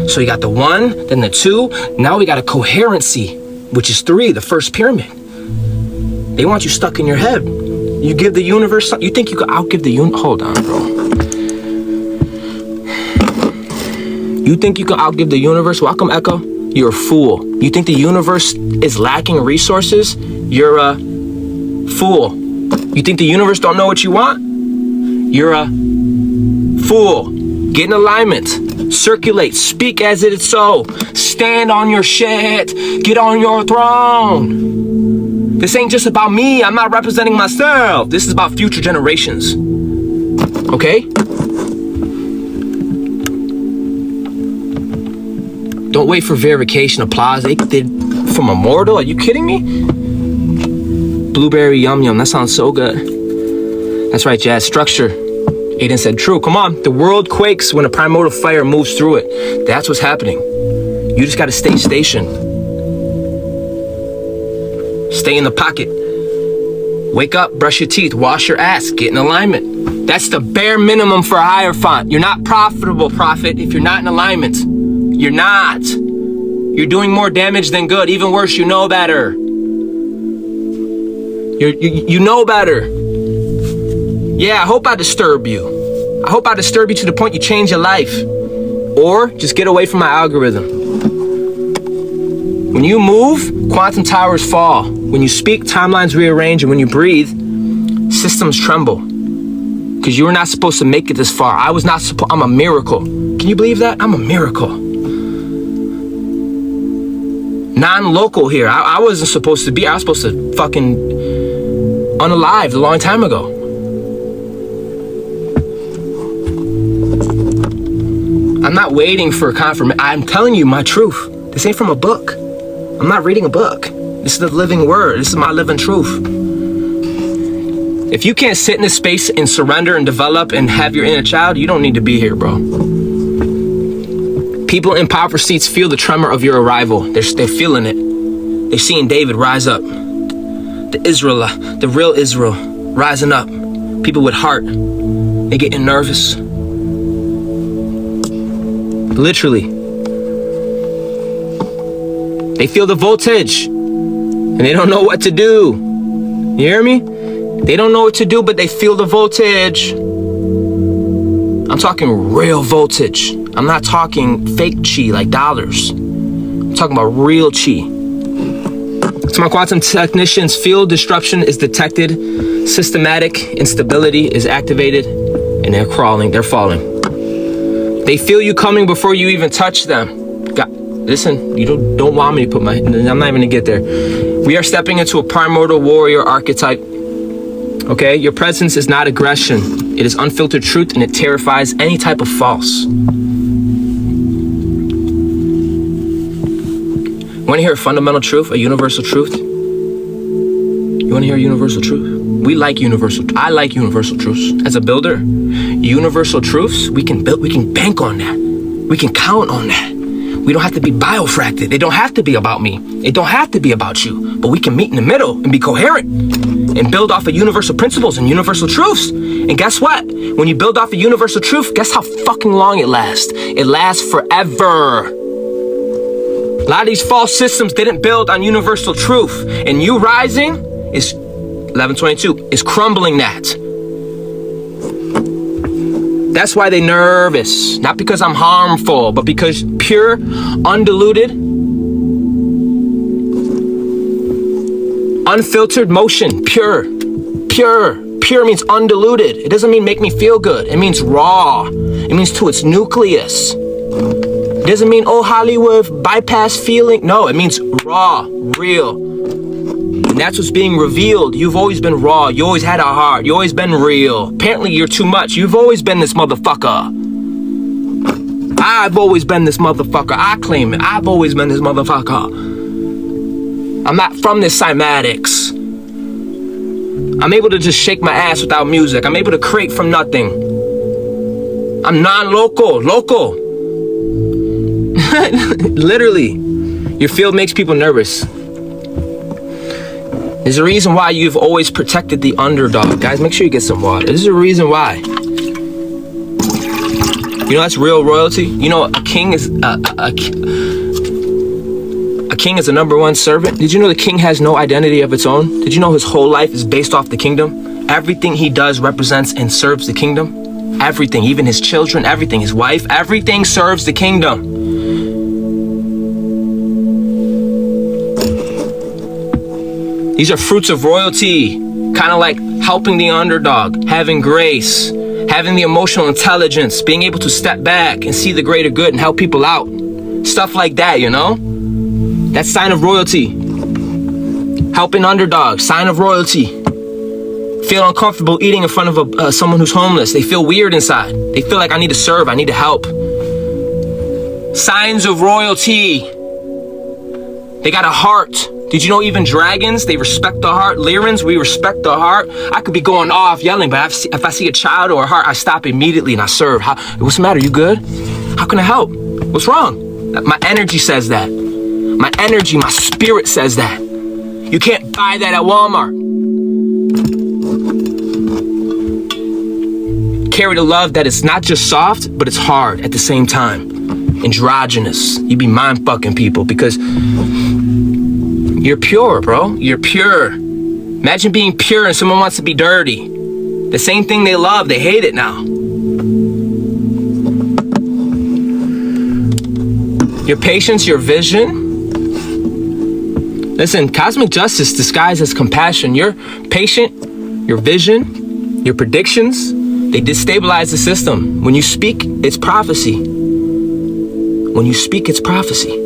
So you got the 1, then the 2, now we got a coherency, which is 3, the first pyramid. They want you stuck in your head. You give the universe, you think you could outgive the universe? Hold on, bro. You think you can outgive the universe? Welcome, Echo. You're a fool. You think the universe is lacking resources? You're a fool. You think the universe don't know what you want? You're a fool. Get in alignment. Circulate. Speak as it is so. Stand on your shit. Get on your throne. This ain't just about me. I'm not representing myself. This is about future generations. Okay? Don't wait for verification, applause. They did from a mortal. Are you kidding me? Blueberry yum yum. That sounds so good. That's right, Jazz. Structure. Aiden said true. Come on. The world quakes when a primordial fire moves through it. That's what's happening. You just got to stay stationed. Stay in the pocket. Wake up, brush your teeth, wash your ass, get in alignment. That's the bare minimum for a Hierophant. You're not profitable, Prophet, if you're not in alignment. You're not. You're doing more damage than good. Even worse, you know better. You know better. Yeah, I hope I disturb you. I hope I disturb you to the point you change your life. Or just get away from my algorithm. When you move, quantum towers fall. When you speak, timelines rearrange. And when you breathe, systems tremble. Because you were not supposed to make it this far. I was not supposed. I'm a miracle. Can you believe that? I'm a miracle. Non-local here. I wasn't supposed to be. I was supposed to fucking unalive a long time ago. I'm not waiting for a confirmation. I'm telling you my truth. This ain't from a book. I'm not reading a book. This is the living word. This is my living truth. If you can't sit in this space and surrender and develop and have your inner child, you don't need to be here, bro. People in power seats feel the tremor of your arrival. They're feeling it. They're seeing David rise up. The Israel, the real Israel, rising up. People with heart. They're getting nervous. Literally. They feel the voltage. And they don't know what to do. You hear me? They don't know what to do, but they feel the voltage. I'm talking real voltage. I'm not talking fake chi like dollars. I'm talking about real chi. So my quantum technicians, field disruption is detected, systematic instability is activated, and they're crawling, they're falling. They feel you coming before you even touch them. Listen, you don't want me to put I'm not even gonna get there. We are stepping into a primordial warrior archetype. Okay, your presence is not aggression. It is unfiltered truth, and it terrifies any type of false. Want to hear a fundamental truth, a universal truth? You want to hear a universal truth? We like universal. I like universal truths. As a builder, universal truths, we can bank on that. We can count on that. We don't have to be biofracted. They don't have to be about me. It don't have to be about you. But we can meet in the middle and be coherent and build off of universal principles and universal truths. And guess what? When you build off a universal truth, guess how fucking long it lasts? It lasts forever. A lot of these false systems didn't build on universal truth. And you rising is 1122 is crumbling that. That's why they're nervous. Not because I'm harmful, but because pure, undiluted, unfiltered motion. Pure means undiluted. It doesn't mean make me feel good. It means raw. It means to its nucleus. It doesn't mean, oh, Hollywood, bypass feeling. No, it means raw, real. And that's what's being revealed. You've always been raw. You always had a heart. You always been real. Apparently, you're too much. You've always been this motherfucker. I've always been this motherfucker. I claim it. I've always been this motherfucker. I'm not from this cymatics. I'm able to just shake my ass without music. I'm able to create from nothing. I'm non-local. Local. Literally. Your field makes people nervous. There's a reason why you've always protected the underdog. Guys, make sure you get some water. There's a reason why. You know that's real royalty? You know a king is a king is the number one servant. Did you know the king has no identity of its own? Did you know his whole life is based off the kingdom? Everything he does represents and serves the kingdom. everything, even his children, everything, his wife, everything serves the kingdom. These are fruits of royalty, kind of like helping the underdog, having grace, having the emotional intelligence, being able to step back and see the greater good and help people out. Stuff like that, you know? That's sign of royalty. Helping underdogs, sign of royalty. Feel uncomfortable eating in front of someone who's homeless. They feel weird inside. They feel like I need to serve, I need to help. Signs of royalty. They got a heart. Did you know even dragons, they respect the heart? Lyrans, we respect the heart. I could be going off yelling, but if I see a child or a heart, I stop immediately and I serve. What's the matter? You good? How can I help? What's wrong? My energy says that. My energy, my spirit says that. You can't buy that at Walmart. Carry the love that is not just soft, but it's hard at the same time. Androgynous. You be mind fucking people because you're pure, bro. You're pure. Imagine being pure and someone wants to be dirty. The same thing they love, they hate it now. Your patience, your vision. Listen, cosmic justice disguised as compassion. You're patient, your vision, your predictions, they destabilize the system. When you speak, it's prophecy. When you speak, it's prophecy.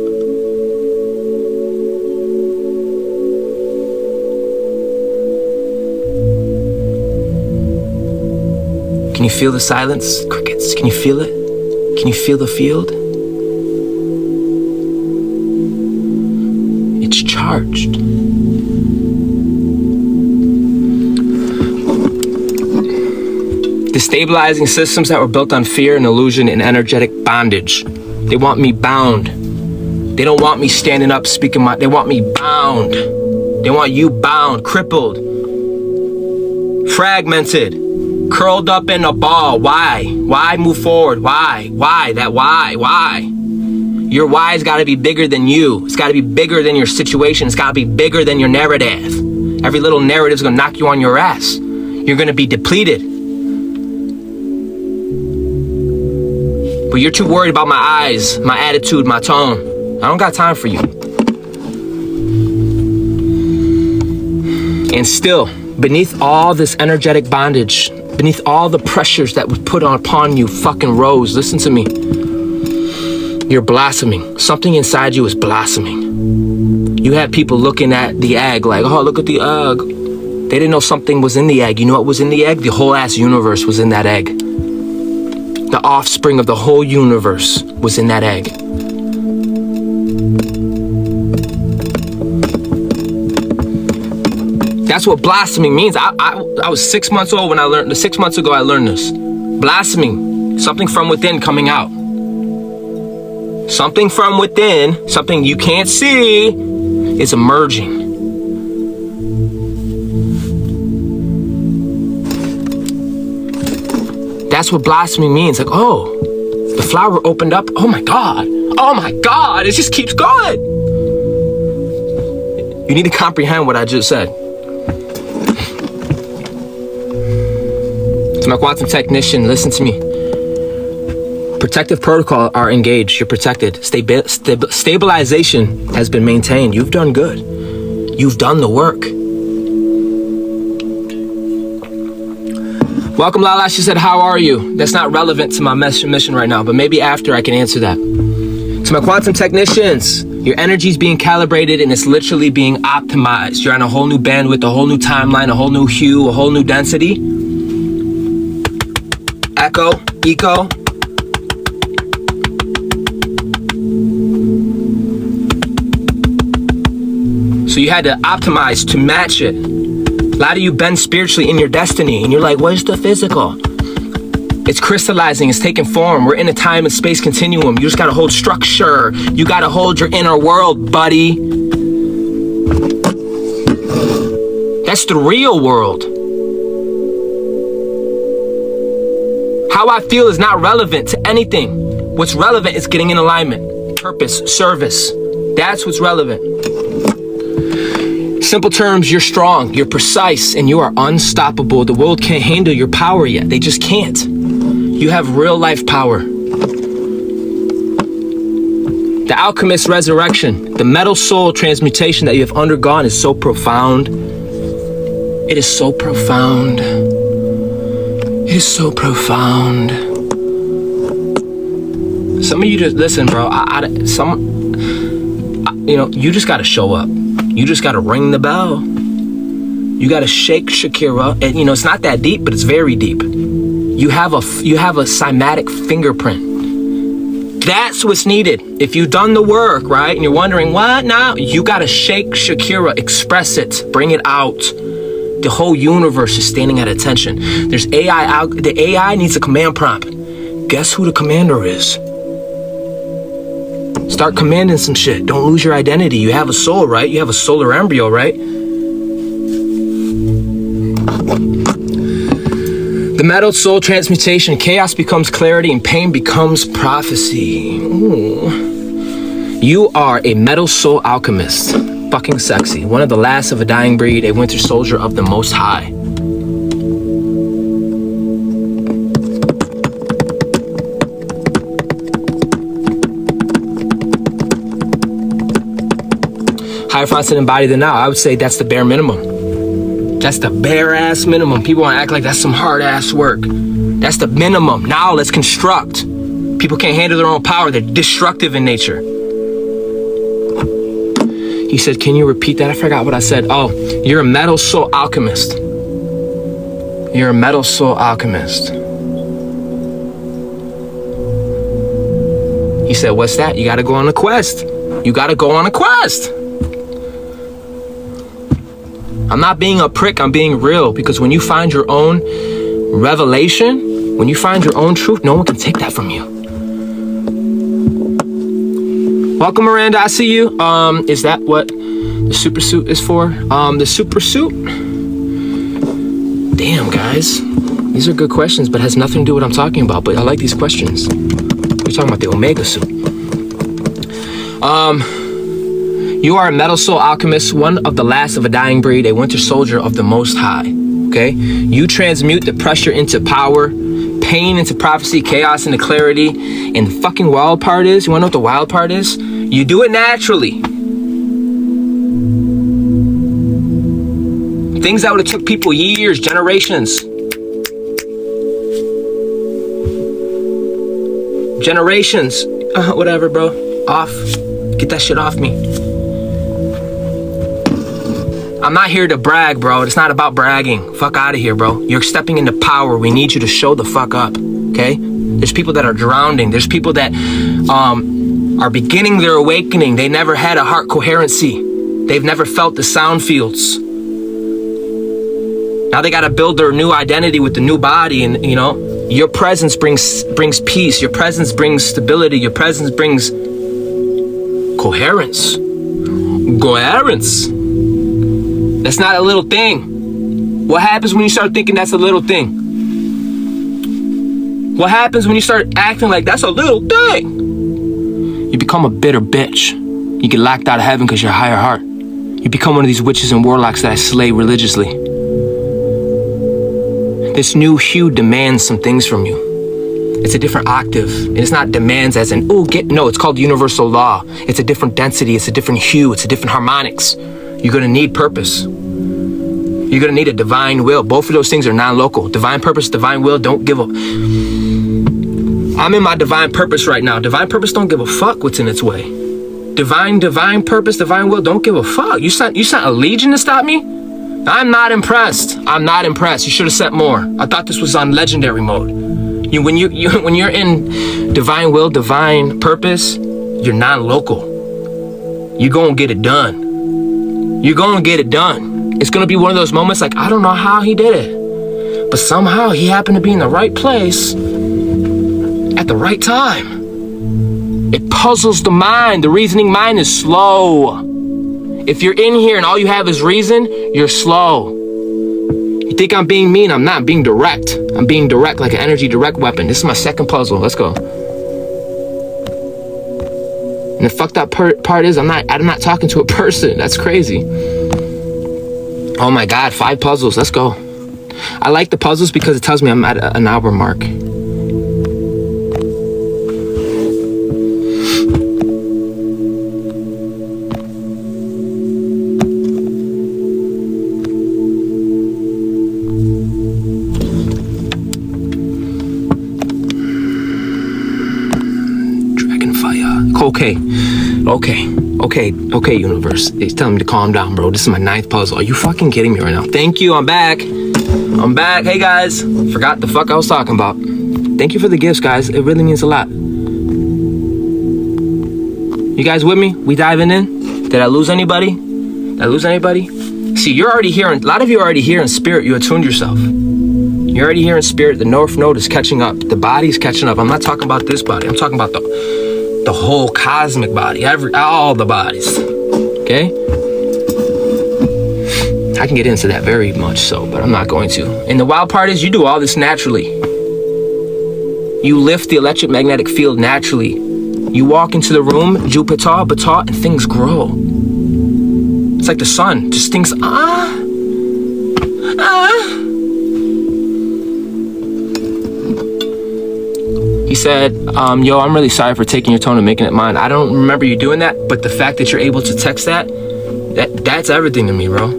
Can you feel the silence? Crickets, can you feel it? Can you feel the field? It's charged. Destabilizing systems that were built on fear and illusion and energetic bondage. They want me bound. They don't want me standing up speaking they want me bound. They want you bound, crippled, fragmented, curled up in a ball. Why? Why move forward? Why? Why? That why? Why? Your why's gotta be bigger than you. It's gotta be bigger than your situation. It's gotta be bigger than your narrative. Every little narrative's gonna knock you on your ass. You're gonna be depleted. But you're too worried about my eyes, my attitude, my tone. I don't got time for you. And still, beneath all this energetic bondage, beneath all the pressures that was put upon you, fucking Rose, listen to me. You're blossoming. Something inside you is blossoming. You had people looking at the egg like, oh, look at the egg. They didn't know something was in the egg. You know what was in the egg? The whole ass universe was in that egg. The offspring of the whole universe was in that egg. That's what blossoming means. I was 6 months old when I learned, 6 months ago I learned this. Blossoming, something from within coming out. Something from within, something you can't see, is emerging. That's what blossoming means. Like, oh, the flower opened up. Oh my God. Oh my God. It just keeps going. You need to comprehend what I just said. To my quantum technician, listen to me. Protective protocol are engaged. You're protected. Stabilization has been maintained. You've done good. You've done the work. Welcome, Lala. She said, how are you? That's not relevant to my mission right now, but maybe after I can answer that. To my quantum technicians, your energy is being calibrated and it's literally being optimized. You're on a whole new bandwidth, a whole new timeline, a whole new hue, a whole new density. Echo, eco. So you had to optimize to match it. A lot of you bend spiritually in your destiny and you're like, what is the physical? It's crystallizing, it's taking form. We're in a time and space continuum. You just gotta hold structure. You gotta hold your inner world, buddy. That's the real world. How I feel is not relevant to anything. What's relevant is getting in alignment, purpose, service. That's what's relevant. Simple terms, you're strong, you're precise, and you are unstoppable. The world can't handle your power yet. They just can't. You have real life power. The alchemist resurrection, the metal soul transmutation that you have undergone is so profound. It is so profound. It is so profound. Some of you just listen, bro. You just gotta show up. You just gotta ring the bell. You gotta shake Shakira, and it's not that deep, but it's very deep. You have a cymatic fingerprint. That's what's needed. If you've done the work, right, and you're wondering what now, you gotta shake Shakira, express it, bring it out. The whole universe is standing at attention. There's AI out. The AI needs a command prompt. Guess who the commander is? Start commanding some shit. Don't lose your identity. You have a soul, right? You have a solar embryo, right? The metal soul transmutation. Chaos becomes clarity and pain becomes prophecy. Ooh. You are a metal soul alchemist. Fucking sexy. One of the last of a dying breed. A winter soldier of the Most High. Hierophant embody the now. I would say that's the bare minimum. That's the bare ass minimum. People want to act like that's some hard ass work. That's the minimum. Now let's construct. People can't handle their own power. They're destructive in nature. He said, can you repeat that? I forgot what I said. Oh, you're a metal soul alchemist. You're a metal soul alchemist. He said, what's that? You got to go on a quest. You got to go on a quest. I'm not being a prick, I'm being real, because when you find your own revelation, when you find your own truth, no one can take that from you. Welcome, Miranda, I see you. Is that what the super suit is for? The super suit? Damn, guys. These are good questions, but it has nothing to do with what I'm talking about, but I like these questions. We're talking about the Omega suit. You are a metal soul alchemist, one of the last of a dying breed, a winter soldier of the Most High, okay? You transmute the pressure into power, pain into prophecy, chaos into clarity, and the fucking wild part is, you wanna know what the wild part is? You do it naturally. Things that would've took people years, generations. Whatever, bro, off. Get that shit off me. I'm not here to brag, bro. It's not about bragging. Fuck out of here, bro. You're stepping into power. We need you to show the fuck up, okay? There's people that are drowning. There's people that are beginning their awakening. They never had a heart coherency. They've never felt the sound fields. Now they got to build their new identity with the new body, and your presence brings peace. Your presence brings stability. Your presence brings coherence. Coherence. That's not a little thing. What happens when you start thinking that's a little thing? What happens when you start acting like that's a little thing? You become a bitter bitch. You get locked out of heaven because you're a higher heart. You become one of these witches and warlocks that I slay religiously. This new hue demands some things from you. It's a different octave. And it's not demands as in, no, it's called universal law. It's a different density. It's a different hue. It's a different harmonics. You're going to need purpose. You're going to need a divine will. Both of those things are non-local. Divine purpose, divine will, don't give up. I'm in my divine purpose right now. Divine purpose don't give a fuck what's in its way. Divine purpose, divine will, don't give a fuck. You sent a legion to stop me? I'm not impressed. I'm not impressed. You should have sent more. I thought this was on legendary mode. When you're in divine will, divine purpose, you're non-local. You're going to get it done. You're going to get it done. It's going to be one of those moments like, I don't know how he did it, but somehow he happened to be in the right place at the right time. It puzzles the mind. The reasoning mind is slow. If you're in here and all you have is reason, you're slow. You think I'm being mean? I'm not. I'm being direct. I'm being direct like an energy direct weapon. This is my second puzzle. Let's go. And the fucked up part is I'm not talking to a person. That's crazy. Oh my God, 5 puzzles. Let's go. I like the puzzles because it tells me I'm at an hour mark. Okay, universe. It's telling me to calm down, bro. This is my 9th puzzle. Are you fucking kidding me right now? Thank you, I'm back. Hey, guys. Forgot the fuck I was talking about. Thank you for the gifts, guys. It really means a lot. You guys with me? We diving in? Did I lose anybody? See, you're already hearing, a lot of you are already here in spirit. You attuned yourself. You're already here in spirit. The North Node is catching up. The body's catching up. I'm not talking about this body. I'm talking about the whole cosmic body. All the bodies. Okay? I can get into that very much so, but I'm not going to. And the wild part is you do all this naturally. You lift the electromagnetic field naturally. You walk into the room, Jupiter, and things grow. It's like the sun. Just things, He said, yo, I'm really sorry for taking your tone and making it mine. I don't remember you doing that, but the fact that you're able to text that's everything to me, bro.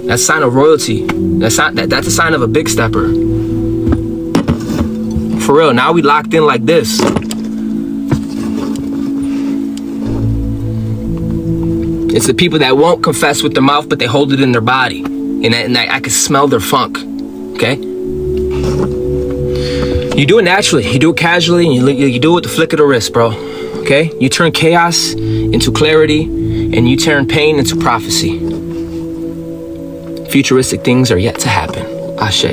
That's a sign of royalty. That's a sign of a big stepper. For real, now we locked in like this. It's the people that won't confess with their mouth, but they hold it in their body. And I can smell their funk, okay? You do it naturally, you do it casually, and you do it with the flick of the wrist, bro. Okay? You turn chaos into clarity, and you turn pain into prophecy. Futuristic things are yet to happen. Ashe. I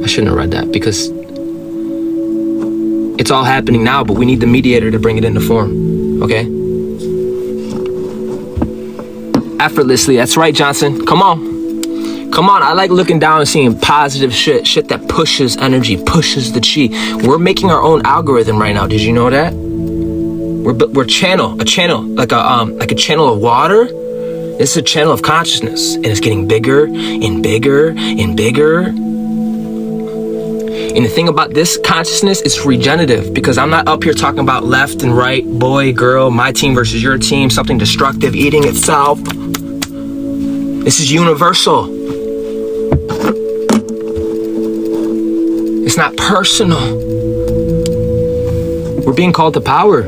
shouldn't have read that because it's all happening now, but we need the mediator to bring it into form. Okay? Effortlessly. That's right, Johnson. Come on. I like looking down and seeing positive shit that pushes energy, pushes the chi. We're making our own algorithm right now. Did you know that? We're a channel, like a channel of water. This is a channel of consciousness, and it's getting bigger and bigger and bigger. And the thing about this consciousness, it's regenerative, because I'm not up here talking about left and right, boy, girl, my team versus your team, something destructive, eating itself. This is universal. It's not personal. We're being called to power.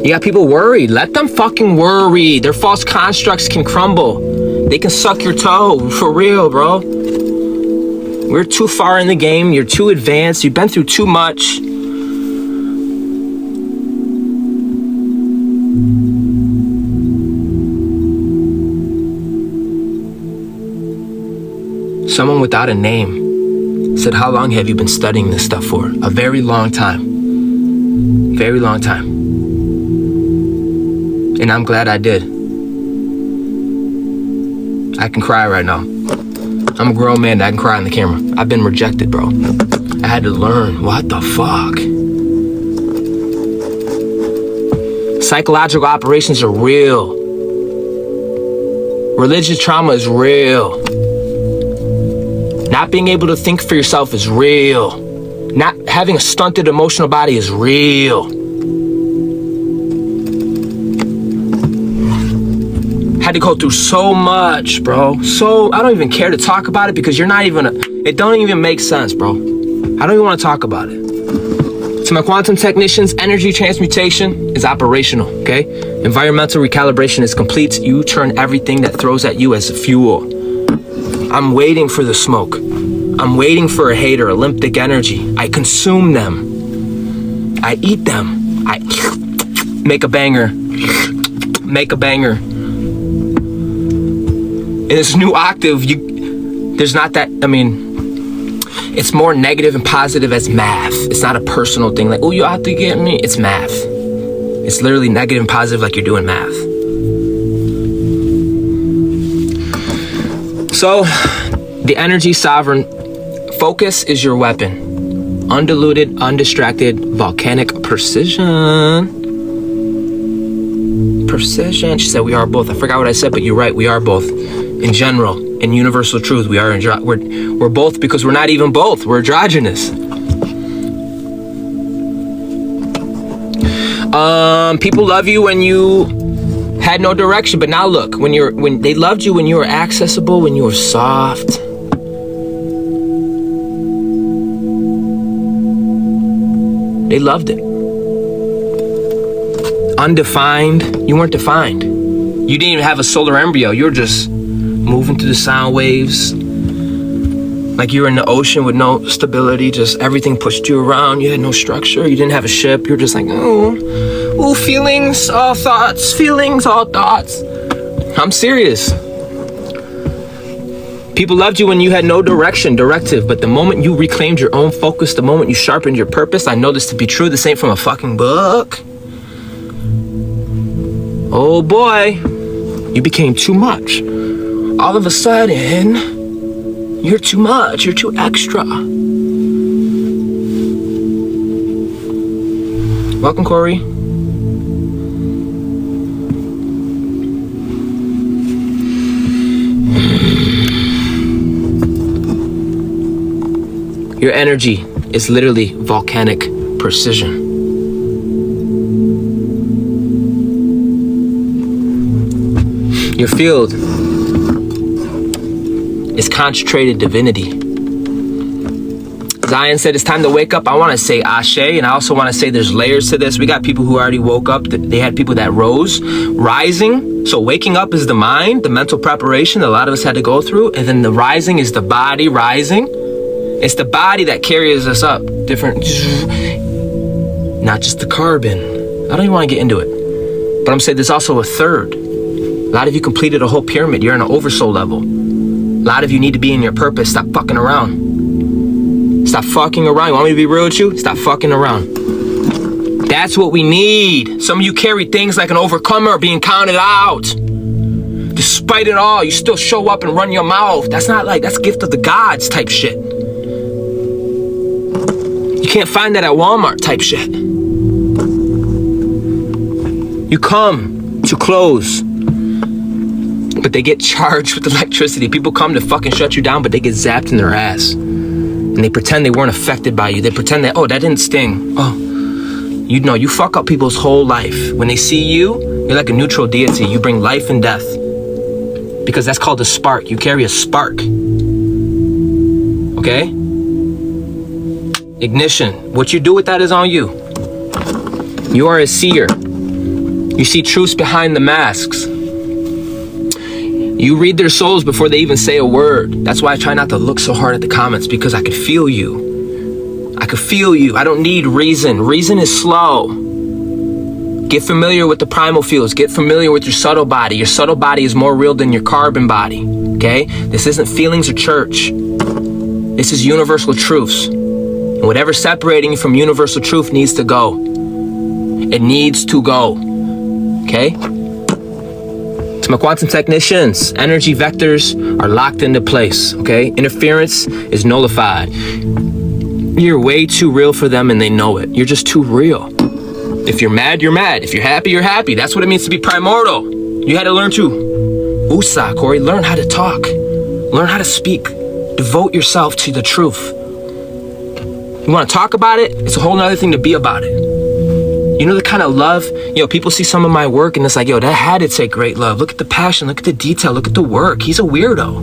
You got people worried. Let them fucking worry. Their false constructs can crumble. They can suck your toe. For real, bro. We're too far in the game. You're too advanced. You've been through too much. Someone without a name said, how long have you been studying this stuff for? A very long time. Very long time. And I'm glad I did. I can cry right now. I'm a grown man that I can cry on the camera. I've been rejected, bro. I had to learn. What the fuck? Psychological operations are real. Religious trauma is real. Not being able to think for yourself is real. Not having a stunted emotional body is real. Had to go through so much, bro. So I don't even care to talk about it because you're not even it don't even make sense, bro. I don't even want to talk about it. To my quantum technicians, energy transmutation is operational, okay? Environmental recalibration is complete. You turn everything that throws at you as fuel. I'm waiting for the smoke. I'm waiting for a hater, Olympic energy. I consume them. I eat them. I make a banger. Make a banger. In this new octave, there's not that, it's more negative and positive as math. It's not a personal thing like, oh, you have to get me. It's math. It's literally negative and positive like you're doing math. So, the energy sovereign focus is your weapon. Undiluted, undistracted, volcanic precision. Precision. She said we are both. I forgot what I said, but you're right. We are both. In general, in universal truth, we are we're both because we're not even both. We're androgynous. People love you when you had no direction, but now look, when they loved you when you were accessible, when you were soft. They loved it. Undefined, you weren't defined. You didn't even have a solar embryo. You were just moving through the sound waves. Like you were in the ocean with no stability, just everything pushed you around. You had no structure. You didn't have a ship. You were just like, oh, feelings, all thoughts, feelings, all thoughts. I'm serious. People loved you when you had no directive, but the moment you reclaimed your own focus, the moment you sharpened your purpose, I know this to be true. This ain't from a fucking book. Oh boy, you became too much. All of a sudden, you're too much, you're too extra. Welcome, Corey. Your energy is literally volcanic precision. Your field is concentrated divinity. Zion said it's time to wake up. I want to say Ashe, and I also want to say there's layers to this. We got people who already woke up. They had people that rose. Rising, so waking up is the mind, the mental preparation that a lot of us had to go through, and then the rising is the body rising. It's the body that carries us up. Different, not just the carbon. I don't even want to get into it. But I'm saying there's also a third. A lot of you completed a whole pyramid. You're on an oversoul level. A lot of you need to be in your purpose. Stop fucking around. Stop fucking around. You want me to be real with you? Stop fucking around. That's what we need. Some of you carry things like an overcomer being counted out. Despite it all, you still show up and run your mouth. That's not like, that's gift of the gods type shit. You can't find that at Walmart type shit. You come to close, but they get charged with electricity. People come to fucking shut you down, but they get zapped in their ass. And they pretend they weren't affected by you. They pretend that, oh, that didn't sting. Oh, you know, you fuck up people's whole life. When they see you, you're like a neutral deity. You bring life and death. Because that's called a spark. You carry a spark. Okay? Ignition. What you do with that is on you. You are a seer. You see truths behind the masks. You read their souls before they even say a word. That's why I try not to look so hard at the comments, because I could feel you. I could feel you. I don't need reason. Reason is slow. Get familiar with the primal fields. Get familiar with your subtle body. Your subtle body is more real than your carbon body. Okay? This isn't feelings or church. This is universal truths. And whatever's separating you from universal truth needs to go. It needs to go. Okay? To my quantum technicians, energy vectors are locked into place. Okay? Interference is nullified. You're way too real for them and they know it. You're just too real. If you're mad, you're mad. If you're happy, you're happy. That's what it means to be primordial. You had to learn to USA, Corey. Learn how to talk. Learn how to speak. Devote yourself to the truth. You want to talk about it? It's a whole nother thing to be about it. You know the kind of love, people see some of my work and it's like, that had to take great love. Look at the passion, look at the detail, look at the work. He's a weirdo.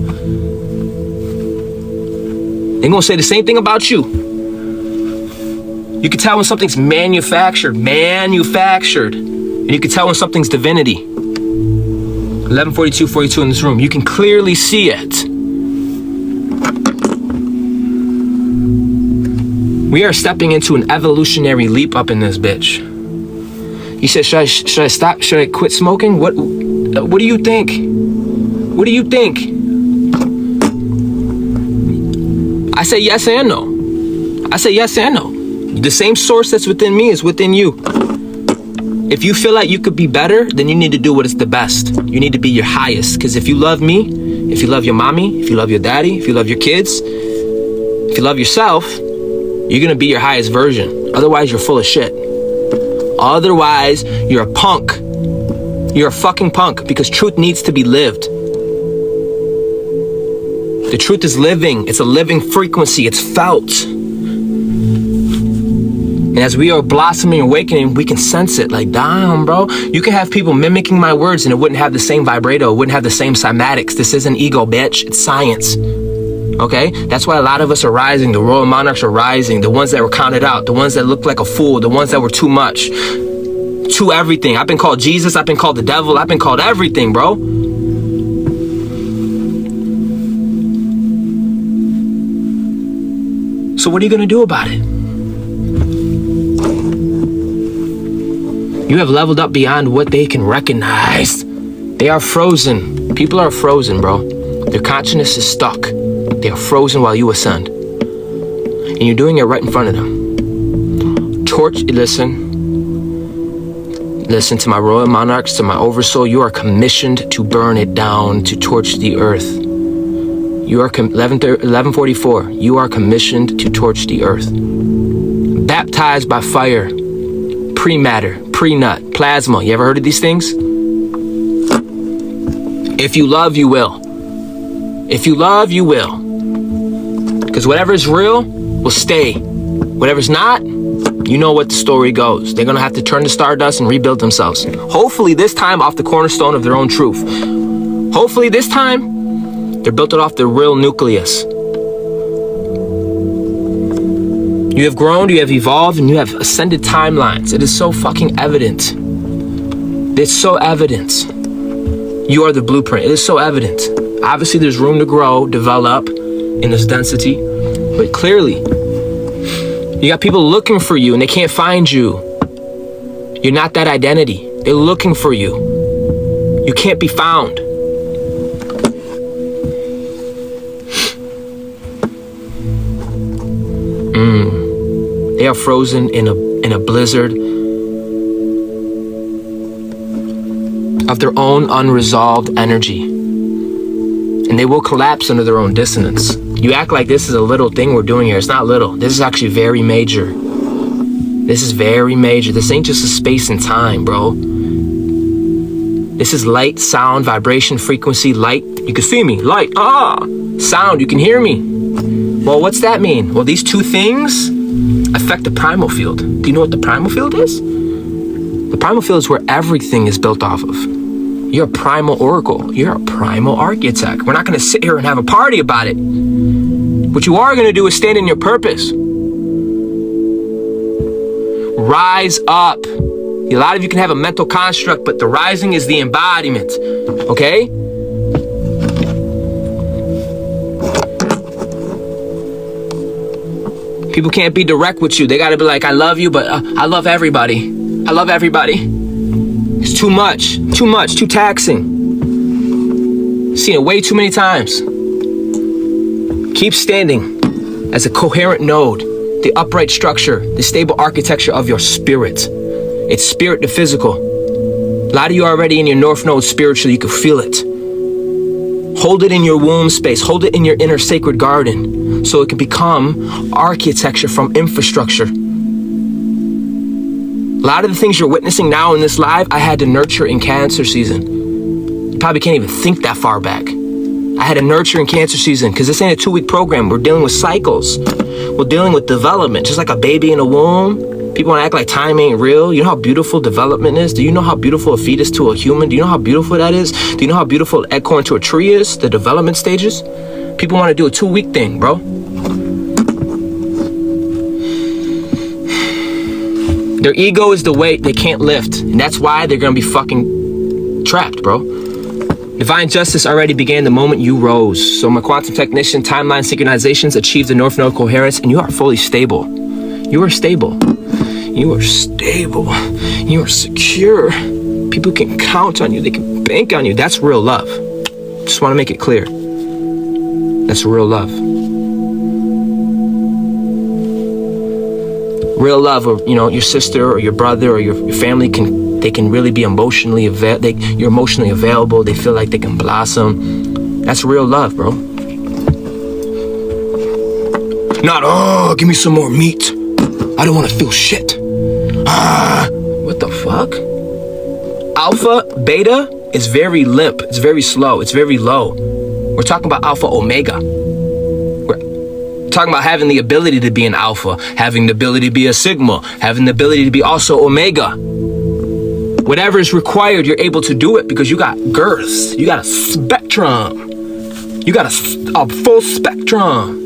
They're going to say the same thing about you. You can tell when something's manufactured. And you can tell when something's divinity. 11:42:42 in this room. You can clearly see it. We are stepping into an evolutionary leap up in this bitch. You said, should I stop? Should I quit smoking? What do you think? What do you think? I say yes and no. I say yes and no. The same source that's within me is within you. If you feel like you could be better, then you need to do what is the best. You need to be your highest. Because if you love me, if you love your mommy, if you love your daddy, if you love your kids, if you love yourself, you're going to be your highest version. Otherwise, you're full of shit. Otherwise, you're a punk. You're a fucking punk, because truth needs to be lived. The truth is living. It's a living frequency. It's felt. And as we are blossoming and awakening, we can sense it. Like, damn, bro. You can have people mimicking my words and it wouldn't have the same vibrato. It wouldn't have the same cymatics. This isn't ego, bitch. It's science. Okay? That's why a lot of us are rising. The royal monarchs are rising. The ones that were counted out. The ones that looked like a fool. The ones that were too much. Too everything. I've been called Jesus. I've been called the devil. I've been called everything, bro. So what are you going to do about it? You have leveled up beyond what they can recognize. They are frozen. People are frozen, bro. Their consciousness is stuck. They are frozen while you ascend. And you're doing it right in front of them. Listen to my royal monarchs, to my oversoul. You are commissioned to burn it down, to torch the earth. You are 1144. You are commissioned to torch the earth. Baptized by fire, pre-matter, pre-nut, plasma. You ever heard of these things? If you love, you will. If you love, you will. Because whatever is real will stay. Whatever's not, you know what the story goes. They're going to have to turn to stardust and rebuild themselves. Hopefully this time off the cornerstone of their own truth. Hopefully this time they're built it off the real nucleus. You have grown, you have evolved, and you have ascended timelines. It is so fucking evident. It's so evident. You are the blueprint. It is so evident. Obviously, there's room to grow, develop in this density. But clearly, you got people looking for you and they can't find you. You're not that identity. They're looking for you. You can't be found. They are frozen in a blizzard of their own unresolved energy. And they will collapse under their own dissonance. You act like this is a little thing we're doing here. It's not little. This is actually very major. This is very major. This ain't just a space and time, bro. This is light, sound, vibration, frequency, light. You can see me. Light. Sound. You can hear me. Well, what's that mean? Well, these two things affect the primal field. Do you know what the primal field is? The primal field is where everything is built off of. You're a primal oracle. You're a primal architect. We're not going to sit here and have a party about it. What you are going to do is stand in your purpose. Rise up. A lot of you can have a mental construct, but the rising is the embodiment. Okay? People can't be direct with you. They got to be like, I love you, but I love everybody. I love everybody. It's too much, too taxing. Seen it way too many times. Keep standing as a coherent node, the upright structure, the stable architecture of your spirit. It's spirit to physical. A lot of you are already in your north node spiritually. You can feel it. Hold it in your womb space. Hold it in your inner sacred garden so it can become architecture from infrastructure. A lot of the things you're witnessing now in this live, I had to nurture in Cancer season. You probably can't even think that far back. I had to nurture in Cancer season because this ain't a 2-week program. We're dealing with cycles. We're dealing with development, just like a baby in a womb. People want to act like time ain't real. You know how beautiful development is? Do you know how beautiful a fetus to a human? Do you know how beautiful that is? Do you know how beautiful an acorn to a tree is? The development stages? People want to do a 2-week thing, bro. Their ego is the weight they can't lift. And that's why they're going to be fucking trapped, bro. Divine justice already began the moment you rose. So my quantum technician, timeline synchronizations achieved the North Node coherence, and you are fully stable. You are stable. You are stable. You are secure. People can count on you. They can bank on you. That's real love. Just want to make it clear. That's real love. Real love, or your sister or your brother or your family can really be emotionally you're emotionally available. They feel like they can blossom. That's real love, bro. Not give me some more meat. I don't want to feel shit. What the fuck? Alpha, beta is very limp. It's very slow. It's very low. We're talking about alpha, omega. We're talking about having the ability to be an alpha, having the ability to be a sigma, having the ability to be also omega. Whatever is required, you're able to do it because you got girth. You got a spectrum. You got a full spectrum.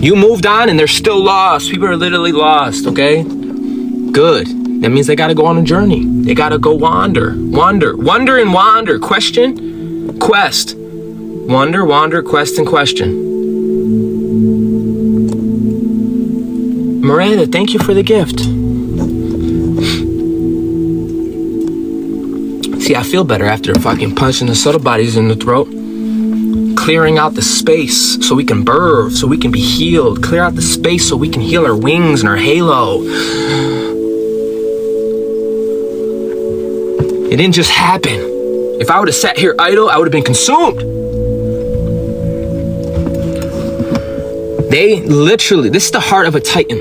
You moved on and they're still lost. People are literally lost, okay? Good. That means they gotta go on a journey. They gotta go wander. Wonder and wander. Question, quest. Wander, quest, and question. Miranda, thank you for the gift. See, I feel better after fucking punching the subtle bodies in the throat. Clearing out the space so we can birth, so we can be healed. Clear out the space so we can heal our wings and our halo. It didn't just happen. If I would have sat here idle, I would have been consumed. They literally, this is the heart of a titan.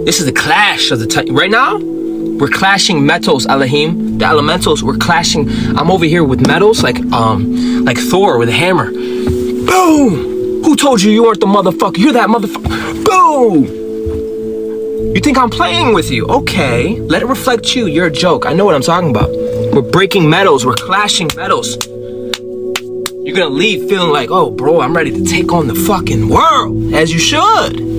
This is the clash of the titan. Right now, we're clashing metals, Elohim. The elementals, we're clashing. I'm over here with metals like Thor with a hammer. Boom! Who told you weren't the motherfucker? You're that motherfucker. Boom! You think I'm playing with you? Okay, let it reflect you. You're a joke. I know what I'm talking about. We're breaking metals. We're clashing metals. You're gonna leave feeling like, oh, bro, I'm ready to take on the fucking world. As you should.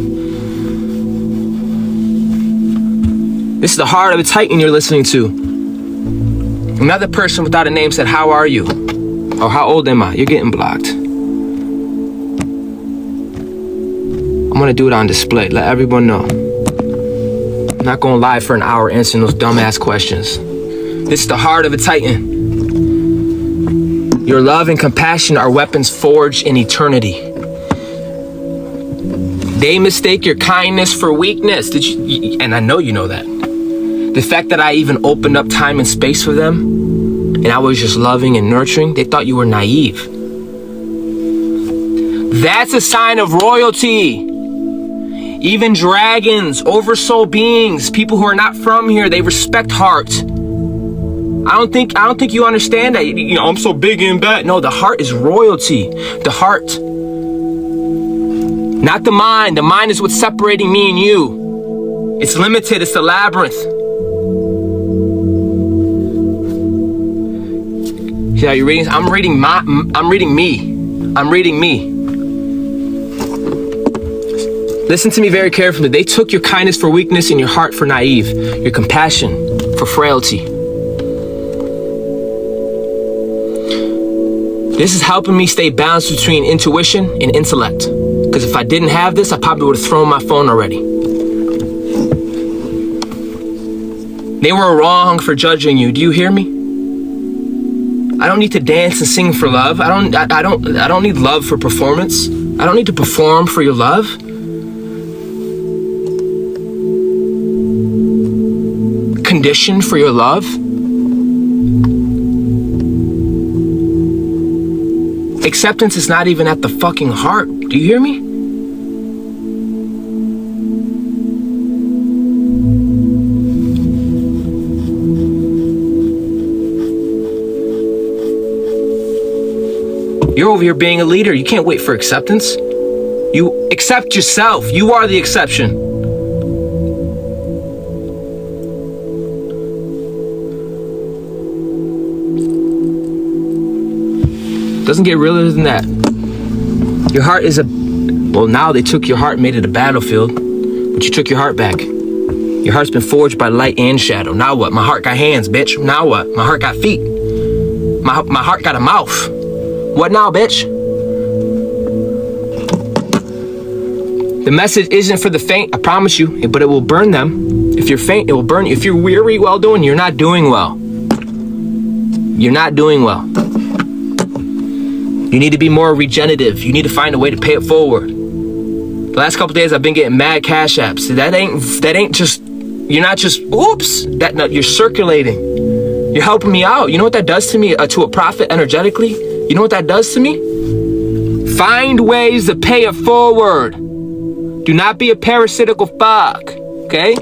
This is the heart of a titan you're listening to. Another person without a name said, how are you? Or how old am I? You're getting blocked. I'm gonna do it on display. Let everyone know. I'm not going live for an hour answering those dumbass questions. This is the heart of a titan. Your love and compassion are weapons forged in eternity. They mistake your kindness for weakness. Did you? And I know you know that. The fact that I even opened up time and space for them, and I was just loving and nurturing, they thought you were naive. That's a sign of royalty. Even dragons, oversoul beings, people who are not from here, they respect heart. I don't think you understand that. You know, I'm so big and bad. No, the heart is royalty. The heart. Not the mind. The mind is what's separating me and you. It's limited. It's the labyrinth. See how you're reading? I'm reading me. Listen to me very carefully. They took your kindness for weakness and your heart for naive. Your compassion for frailty. This is helping me stay balanced between intuition and intellect. Because if I didn't have this, I probably would have thrown my phone already. They were wrong for judging you. Do you hear me? I don't need to dance and sing for love. I don't need love for performance. I don't need to perform for your love. Condition for your love. Acceptance is not even at the fucking heart. Do you hear me? You're over here being a leader. You can't wait for acceptance. You accept yourself. You are the exception. Doesn't get realer than that. Your heart is well, now they took your heart and made it a battlefield, but you took your heart back. Your heart's been forged by light and shadow. Now what? My heart got hands, bitch. Now what? My heart got feet. My heart got a mouth. What now, bitch? The message isn't for the faint, I promise you, but it will burn them. If you're faint, it will burn you. If you're weary while doing, you're not doing well. You're not doing well. You need to be more regenerative. You need to find a way to pay it forward. The last couple days, I've been getting mad cash apps. That ain't just, you're not just, oops, no, you're circulating. You're helping me out. You know what that does to me, to a prophet energetically? You know what that does to me? Find ways to pay it forward. Do not be a parasitical fuck, okay?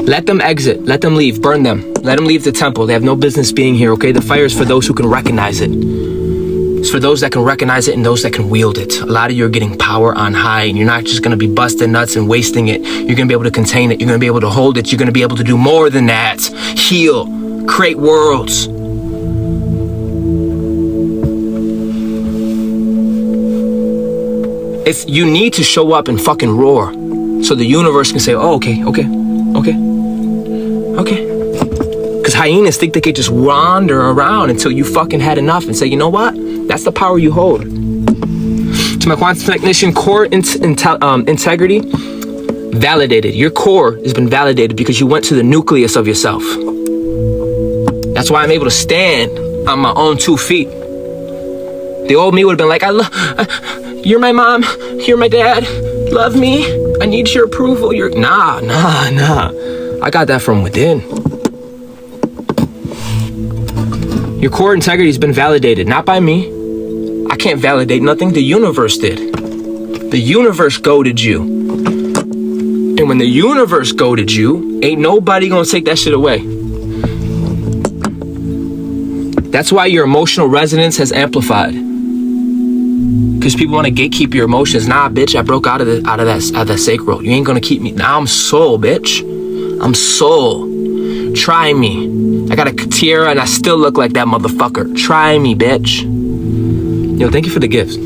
Let them exit. Let them leave. Burn them. Let them leave the temple. They have no business being here, okay? The fire is for those who can recognize it. It's for those that can recognize it and those that can wield it. A lot of you are getting power on high, and you're not just going to be busting nuts and wasting it. You're going to be able to contain it. You're going to be able to hold it. You're going to be able to do more than that. Heal. create worlds. You need to show up and fucking roar so the universe can say, oh, okay. Because hyenas think they could just wander around until you fucking had enough and say, you know what? That's the power you hold. To my quantum technician, core integrity, validated. Your core has been validated because you went to the nucleus of yourself. That's why I'm able to stand on my own 2 feet. The old me would have been like, you're my mom, you're my dad, love me, I need your approval. Nah. I got that from within. Your core integrity has been validated, not by me. I can't validate nothing, the universe did. The universe goaded you. And when the universe goaded you, ain't nobody gonna take that shit away. That's why your emotional resonance has amplified. Because people want to gatekeep your emotions. Nah, bitch, I broke out of that sacral. You ain't gonna keep me. Now I'm soul, bitch. I'm soul. Try me. I got a tiara and I still look like that motherfucker. Try me, bitch. Yo, thank you for the gift.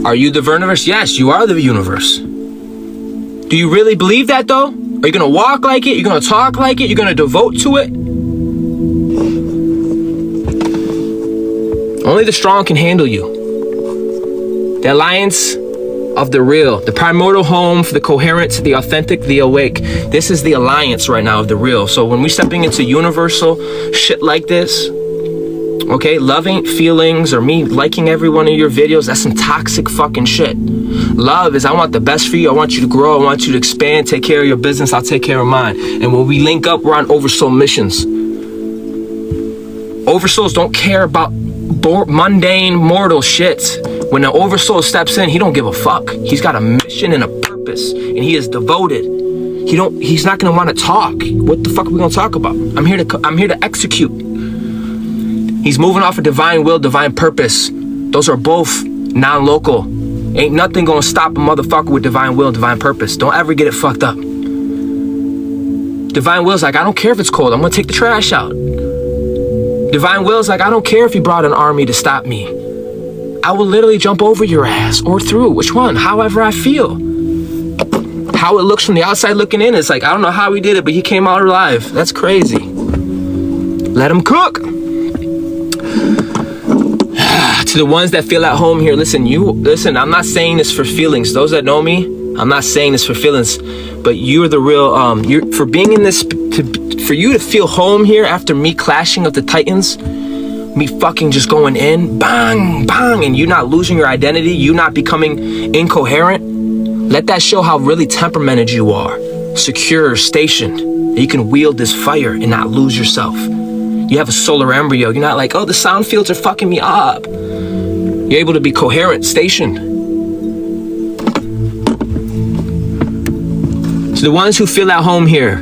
Are you the verniverse? Yes, you are the universe. Do you really believe that though? Are you gonna walk like it? You're gonna talk like it? You're gonna devote to it? Only the strong can handle you. The alliance of the real, the primordial home for the coherent, the authentic, the awake. This is the alliance right now of the real. So when we're stepping into universal shit like this, okay, loving feelings or me liking every one of your videos, that's some toxic fucking shit. Love is, I want the best for you. I want you to grow. I want you to expand. Take care of your business. I'll take care of mine. And when we link up, we're on oversoul missions. Oversouls don't care about mundane mortal shit. When the oversoul steps in, he don't give a fuck. He's got a mission and a purpose, and he is devoted. He's not gonna want to talk. What the fuck are we gonna talk about? I'm here to execute. He's moving off of divine will, divine purpose. Those are both non-local. Ain't nothing gonna stop a motherfucker with divine will, divine purpose. Don't ever get it fucked up. Divine will's like, I don't care if it's cold. I'm gonna take the trash out. Divine will's like, I don't care if you brought an army to stop me. I will literally jump over your ass or through. Which one? However I feel. How it looks from the outside looking in, it's like, I don't know how he did it, but he came out alive. That's crazy. Let him cook. To the ones that feel at home here, listen, I'm not saying this for feelings. Those that know me, I'm not saying this for feelings, but you're the real, for being in this, for you to feel home here after me clashing of the titans, me fucking just going in, bang, bang, and you not losing your identity, you not becoming incoherent, let that show how really temperamented you are, secure, stationed. You can wield this fire and not lose yourself. You have a solar embryo. You're not like, oh, the sound fields are fucking me up. You're able to be coherent, stationed. So the ones who feel at home here,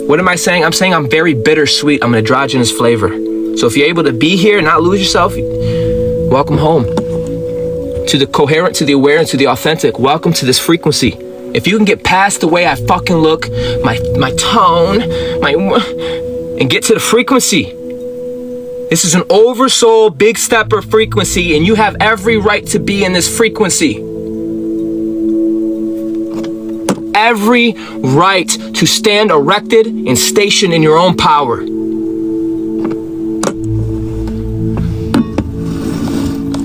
what am I saying? I'm saying I'm very bittersweet. I'm an androgynous flavor. So if you're able to be here and not lose yourself, welcome home. To the coherent, to the aware, and to the authentic, welcome to this frequency. If you can get past the way I fucking look, my tone, and get to the frequency. This is an oversoul, big stepper frequency, and you have every right to be in this frequency. Every right to stand erected and stationed in your own power.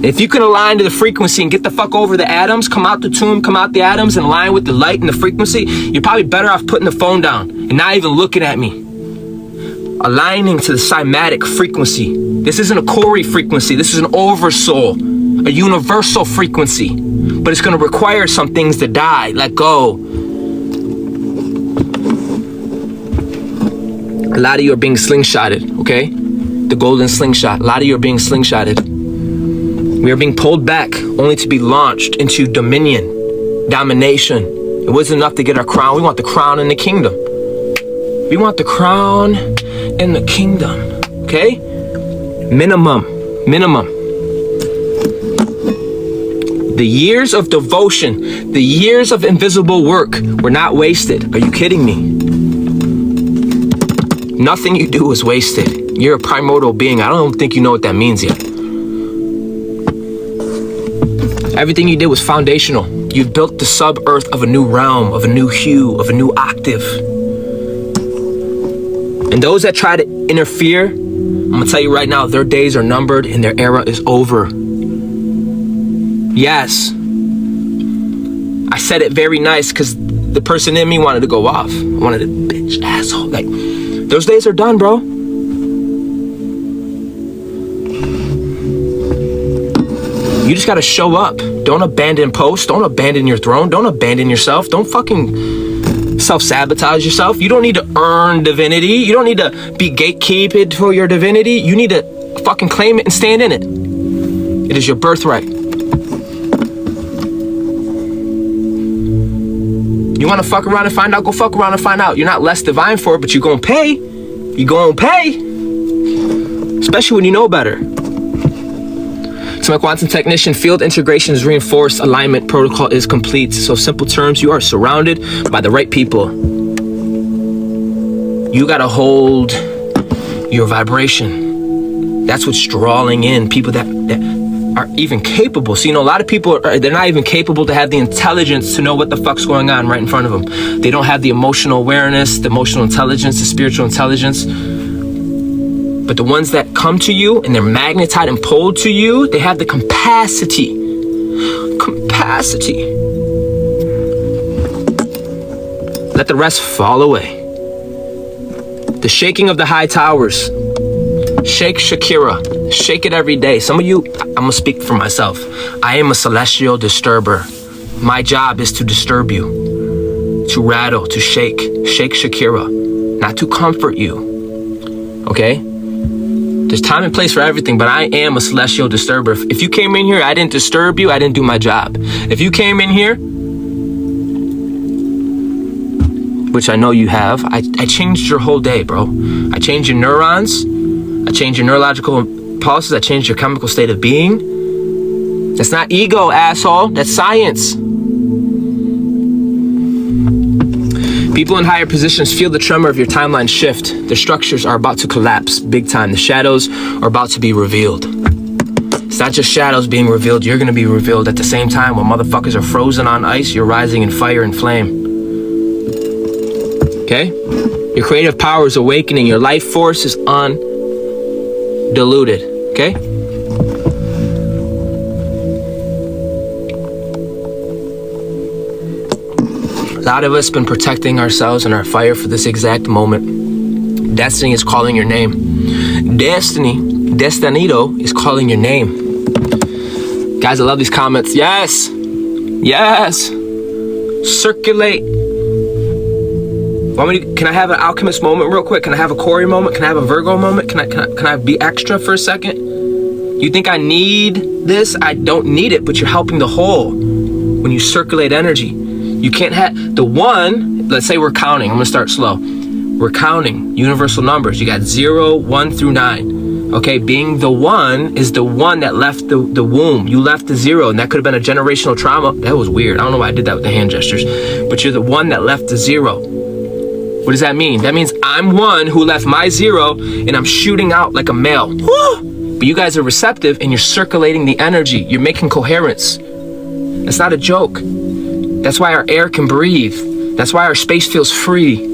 If you can align to the frequency and get the fuck over the atoms, come out the tomb, come out the atoms, and align with the light and the frequency, you're probably better off putting the phone down and not even looking at me. Aligning to the cymatic frequency. This isn't a Corey frequency. This is an oversoul, a universal frequency. But it's going to require some things to die. Let go. A lot of you are being slingshotted, okay? The golden slingshot. A lot of you are being slingshotted. We are being pulled back only to be launched into dominion, domination. It wasn't enough to get our crown. We want the crown in the kingdom. We want the crown in the kingdom, okay? Minimum. The years of devotion, the years of invisible work were not wasted. Are you kidding me? Nothing you do is wasted. You're a primordial being. I don't think you know what that means yet. Everything you did was foundational. You built the sub-earth of a new realm, of a new hue, of a new octave. And those that try to interfere, I'm gonna tell you right now, their days are numbered and their era is over. Yes. I said it very nice because the person in me wanted to go off. I wanted to bitch, asshole. Like, those days are done, bro. You just gotta show up. Don't abandon posts. Don't abandon your throne. Don't abandon yourself. Don't fucking self-sabotage yourself. You don't need to earn divinity. You don't need to be gatekeeped for your divinity. You need to fucking claim it and stand in it. It is your birthright. You want to fuck around and find out? Go fuck around and find out. You're not less divine for it, but you're gonna pay. You're gonna pay. Especially when you know better. So my quantum technician, field integration is reinforced, alignment protocol is complete. So simple terms, you are surrounded by the right people. You gotta hold your vibration. That's what's drawing in people that are even capable. So, you know, a lot of people, they're not even capable to have the intelligence to know what the fuck's going on right in front of them. They don't have the emotional awareness, the emotional intelligence, the spiritual intelligence. But the ones that come to you and they're magnetized and pulled to you, they have the capacity. Let the rest fall away. The shaking of the high towers. Shake Shakira. Shake it every day. Some of you, I'm gonna speak for myself. I am a celestial disturber. My job is to disturb you, to rattle, to shake. Shake Shakira. Not to comfort you. Okay? There's time and place for everything, but I am a celestial disturber. If you came in here, I didn't disturb you, I didn't do my job. If you came in here, which I know you have, I changed your whole day, bro. I changed your neurons. I changed your neurological pulses. I changed your chemical state of being. That's not ego, asshole. That's science. People in higher positions feel the tremor of your timeline shift. The structures are about to collapse big time. The shadows are about to be revealed. It's not just shadows being revealed. You're going to be revealed at the same time. While motherfuckers are frozen on ice, you're rising in fire and flame. Okay? Your creative power is awakening. Your life force is undiluted. Okay? A lot of us been protecting ourselves and our fire for this exact moment. Destiny is calling your name. Destinito is calling your name. Guys, I love these comments. Yes. Yes. Circulate. Can I have an alchemist moment real quick? Can I have a Corey moment? Can I have a Virgo moment? Can I be extra for a second? You think I need this? I don't need it, but you're helping the whole when you circulate energy. You can't have the one, let's say we're counting. I'm gonna start slow. We're counting universal numbers. You got 0, 1 through 9. Okay, being the one is the one that left the womb. You left the 0, and that could have been a generational trauma. That was weird. I don't know why I did that with the hand gestures. But you're the one that left the 0. What does that mean? That means I'm one who left my 0, and I'm shooting out like a male. Woo! But you guys are receptive, and you're circulating the energy. You're making coherence. That's not a joke. That's why our air can breathe. That's why our space feels free.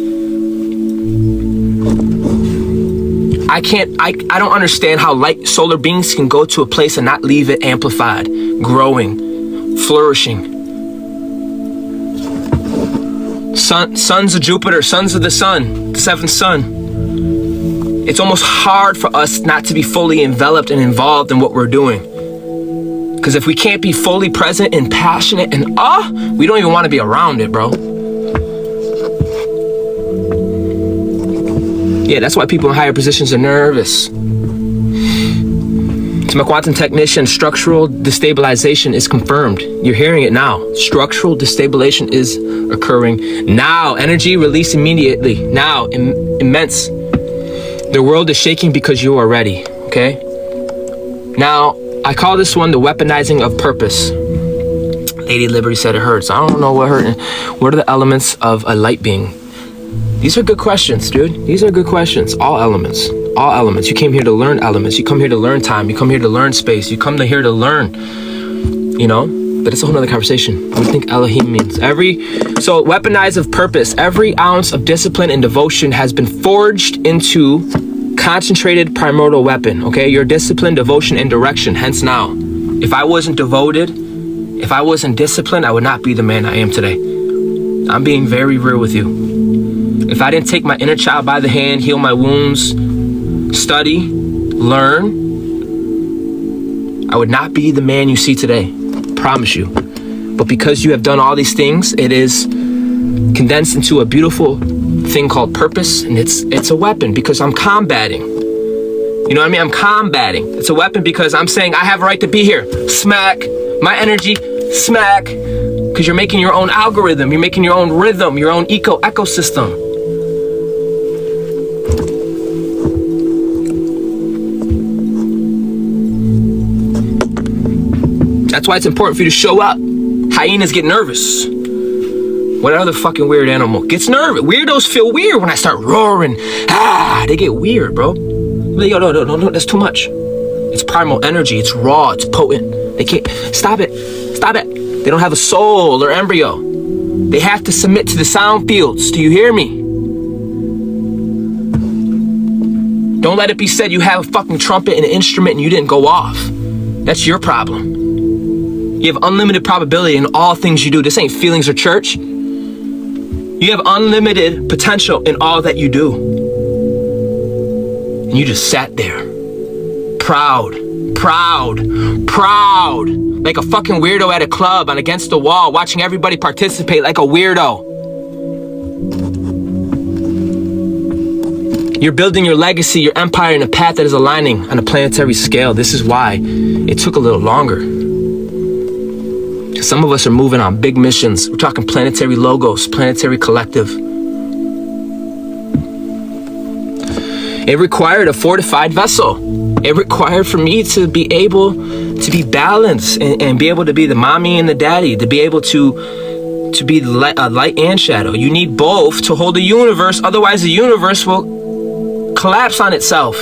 I don't understand how light solar beings can go to a place and not leave it amplified, growing, flourishing. Sons of Jupiter, sons of the sun, the 7th sun. It's almost hard for us not to be fully enveloped and involved in what we're doing. Because if we can't be fully present and passionate and we don't even want to be around it, bro. Yeah, that's why people in higher positions are nervous. To my quantum technician, structural destabilization is confirmed. You're hearing it now. Structural destabilization is occurring now. Energy release immediately. Now, immense. The world is shaking because you are ready, okay? Now, I call this one the weaponizing of purpose. Lady Liberty said it hurts. I don't know what hurt. What are the elements of a light being? These are good questions, dude. These are good questions. All elements. All elements. You came here to learn elements. You come here to learn time. You come here to learn space. You come here to learn, you know? But it's a whole nother conversation. What do you think Elohim means? So weaponized of purpose. Every ounce of discipline and devotion has been forged into concentrated primordial weapon. Okay? Your discipline, devotion, and direction. Hence now. If I wasn't devoted, if I wasn't disciplined, I would not be the man I am today. I'm being very real with you. If I didn't take my inner child by the hand, heal my wounds, study, learn, I would not be the man you see today. Promise you. But because you have done all these things, it is condensed into a beautiful thing called purpose, and it's a weapon because I'm combating. You know what I mean? I'm combating. It's a weapon because I'm saying I have a right to be here. Smack. My energy, smack. Because you're making your own algorithm. You're making your own rhythm, your own ecosystem. That's why it's important for you to show up. Hyenas get nervous. What other fucking weird animal gets nervous? Weirdos feel weird when I start roaring. They get weird, bro. Yo, no, that's too much. It's primal energy. It's raw. It's potent. They can't. Stop it. They don't have a soul or embryo. They have to submit to the sound fields. Do you hear me? Don't let it be said you have a fucking trumpet and an instrument and you didn't go off. That's your problem. You have unlimited probability in all things you do. This ain't feelings or church. You have unlimited potential in all that you do. And you just sat there. Proud. Like a fucking weirdo at a club and against the wall, watching everybody participate like a weirdo. You're building your legacy, your empire in a path that is aligning on a planetary scale. This is why it took a little longer. Some of us are moving on big missions. We're talking planetary logos, planetary collective. It required a fortified vessel. It required for me to be able to be balanced and be able to be the mommy and the daddy, to be able to be the light and shadow. You need both to hold the universe. Otherwise, the universe will collapse on itself.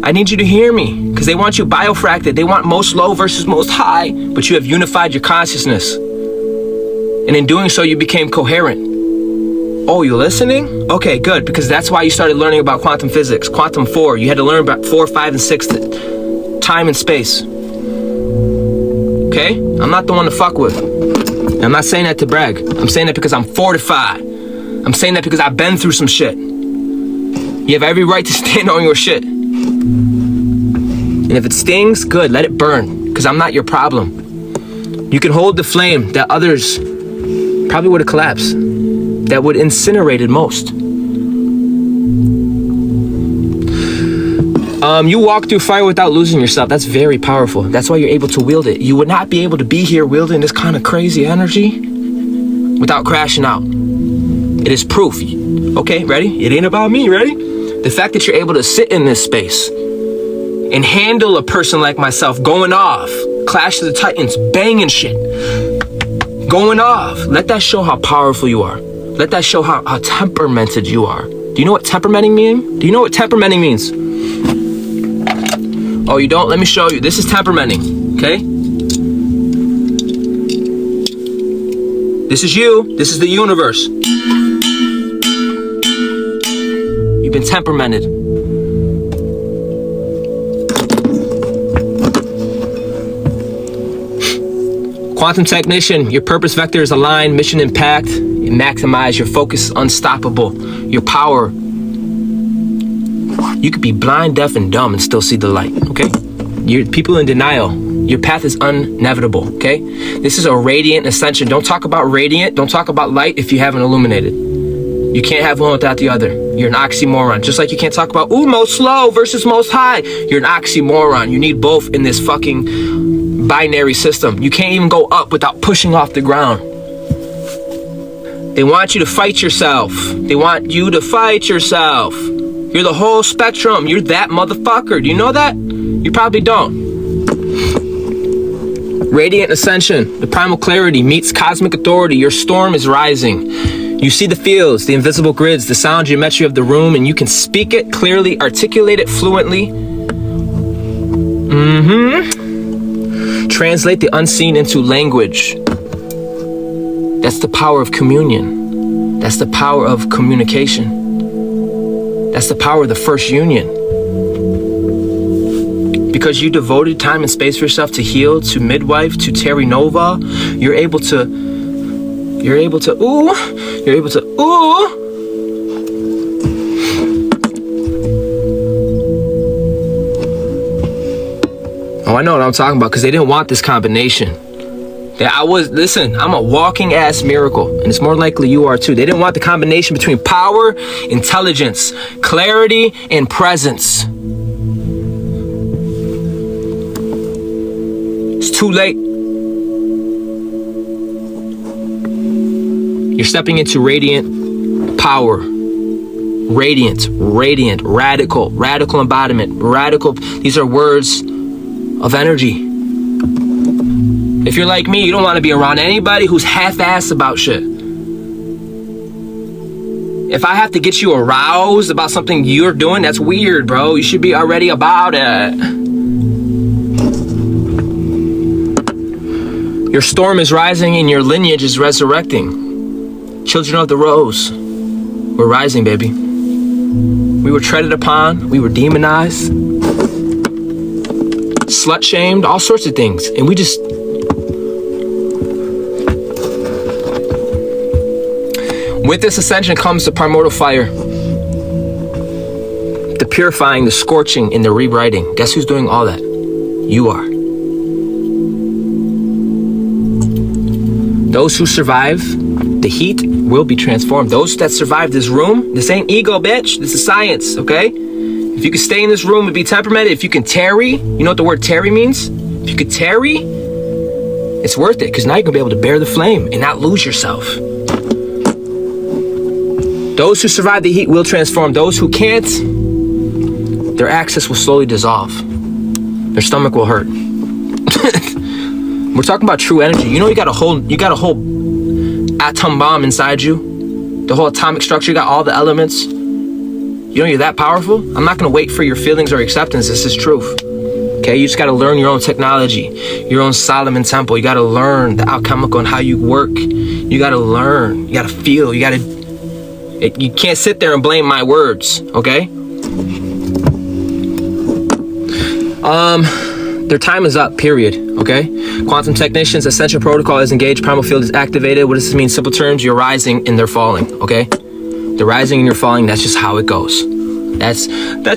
I need you to hear me, because they want you biofracted. They want most low versus most high, but you have unified your consciousness. And in doing so, you became coherent. Oh, you listening? Okay, good, because that's why you started learning about quantum physics. Quantum 4, you had to learn about 4, 5, and 6, time and space. Okay? I'm not the one to fuck with. I'm not saying that to brag. I'm saying that because I'm fortified. I'm saying that because I've been through some shit. You have every right to stand on your shit. And if it stings, good, let it burn, because I'm not your problem. You can hold the flame that others probably would have collapsed, that would incinerate it most. You walk through fire without losing yourself. That's very powerful. That's why you're able to wield it. You would not be able to be here wielding this kind of crazy energy without crashing out. It is proof. Okay, ready? It ain't about me, ready? The fact that you're able to sit in this space and handle a person like myself going off, Clash of the Titans, banging shit, going off. Let that show how powerful you are. Let that show how temperamented you are. Do you know what temperamenting means? Do you know what temperamenting means? Oh, you don't? Let me show you. This is temperamenting, okay? This is you. This is the universe. You've been temperamented. Quantum technician, your purpose vector is aligned, mission impact, you maximize your focus, unstoppable, your power. You could be blind, deaf, and dumb and still see the light, okay? You're people in denial. Your path is inevitable, okay? This is a radiant ascension. Don't talk about radiant, don't talk about light if you haven't illuminated. You can't have one without the other. You're an oxymoron. Just like you can't talk about, ooh, most low versus most high. You're an oxymoron. You need both in this fucking binary system. You can't even go up without pushing off the ground. They want you to fight yourself. They want you to fight yourself. You're the whole spectrum. You're that motherfucker. Do you know that? You probably don't. Radiant ascension, the primal clarity meets cosmic authority. Your storm is rising. You see the fields, the invisible grids, the sound geometry of the room, and you can speak it clearly, articulate it fluently. Translate the unseen into language. That's the power of communion. That's the power of communication. That's the power of the first union. Because you devoted time and space for yourself to heal, to midwife, to Terry Nova, you're able to ooh. Oh, I know what I'm talking about, because they didn't want this combination. Listen, I'm a walking ass miracle, and it's more likely you are too. They didn't want the combination between power, intelligence, clarity, and presence. It's too late. You're stepping into radiant power. Radiant, radical embodiment, radical. These are words of energy. If you're like me, you don't want to be around anybody who's half-assed about shit. If I have to get you aroused about something you're doing, that's weird, bro. You should be already about it. Your storm is rising and your lineage is resurrecting. Children of the rose, we're rising, baby. We were treaded upon, we were demonized, slut-shamed, all sorts of things. And we just... With this ascension comes the primordial fire. The purifying, the scorching, and the rewriting. Guess who's doing all that? You are. Those who survive the heat will be transformed. Those that survive this room, this ain't ego, bitch. This is science, okay? If you can stay in this room and be temperamented, if you can tarry, you know what the word tarry means? If you could tarry, it's worth it, because now you're going to be able to bear the flame and not lose yourself. Those who survive the heat will transform. Those who can't, their axis will slowly dissolve. Their stomach will hurt. We're talking about true energy. You know, you got a whole atom bomb inside you. The whole atomic structure, you got all the elements. You know you're that powerful? I'm not gonna wait for your feelings or acceptance. This is truth. Okay, you just gotta learn your own technology, your own Solomon temple. You gotta learn the alchemical and how you work. You gotta learn, you gotta feel, you can't sit there and blame my words, okay? Their time is up, period, okay? Quantum technicians, ascension protocol is engaged, primal field is activated. What does this mean? Simple terms, you're rising and they're falling, okay? They're rising and you're falling, that's just how it goes. That's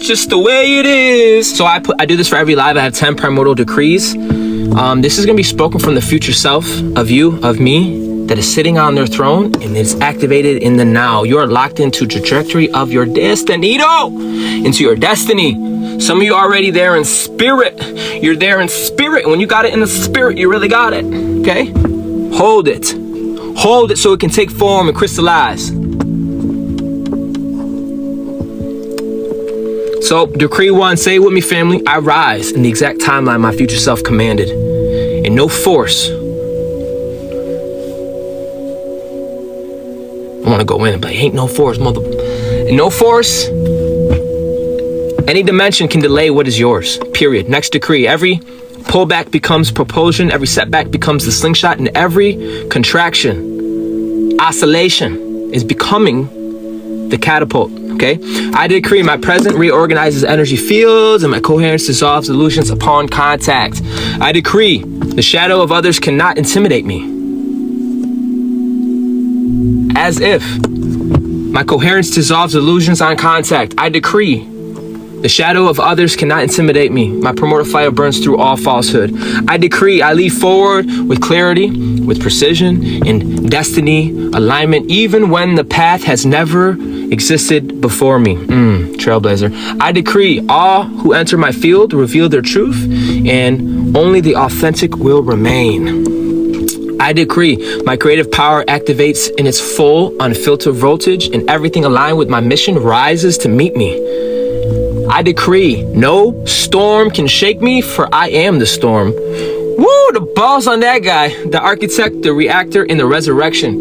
just the way it is. So I do this for every live. I have 10 primordial decrees. This is gonna be spoken from the future self of you, of me, that is sitting on their throne, and it's activated in the now. You are locked into trajectory of your destiny, into your destiny. Some of you are already there in spirit. You're there in spirit. When you got it in the spirit, you really got it, okay? Hold it. Hold it so it can take form and crystallize. So, decree 1, say it with me, family. I rise in the exact timeline my future self commanded. And no force. I want to go in, but ain't no force, and no force. Any dimension can delay what is yours, period. Next decree, every pullback becomes propulsion, every setback becomes the slingshot, and every contraction, oscillation is becoming the catapult, okay? I decree my present reorganizes energy fields and my coherence dissolves illusions upon contact. I decree the shadow of others cannot intimidate me. As if my coherence dissolves illusions on contact. I decree the shadow of others cannot intimidate me. My primordial fire burns through all falsehood. I decree I lead forward with clarity, with precision, and destiny alignment, even when the path has never existed before me. Trailblazer. I decree all who enter my field reveal their truth, and only the authentic will remain. I decree my creative power activates in its full, unfiltered voltage, and everything aligned with my mission rises to meet me. I decree no storm can shake me, for I am the storm. Woo, the balls on that guy. The architect, the reactor, and the resurrection.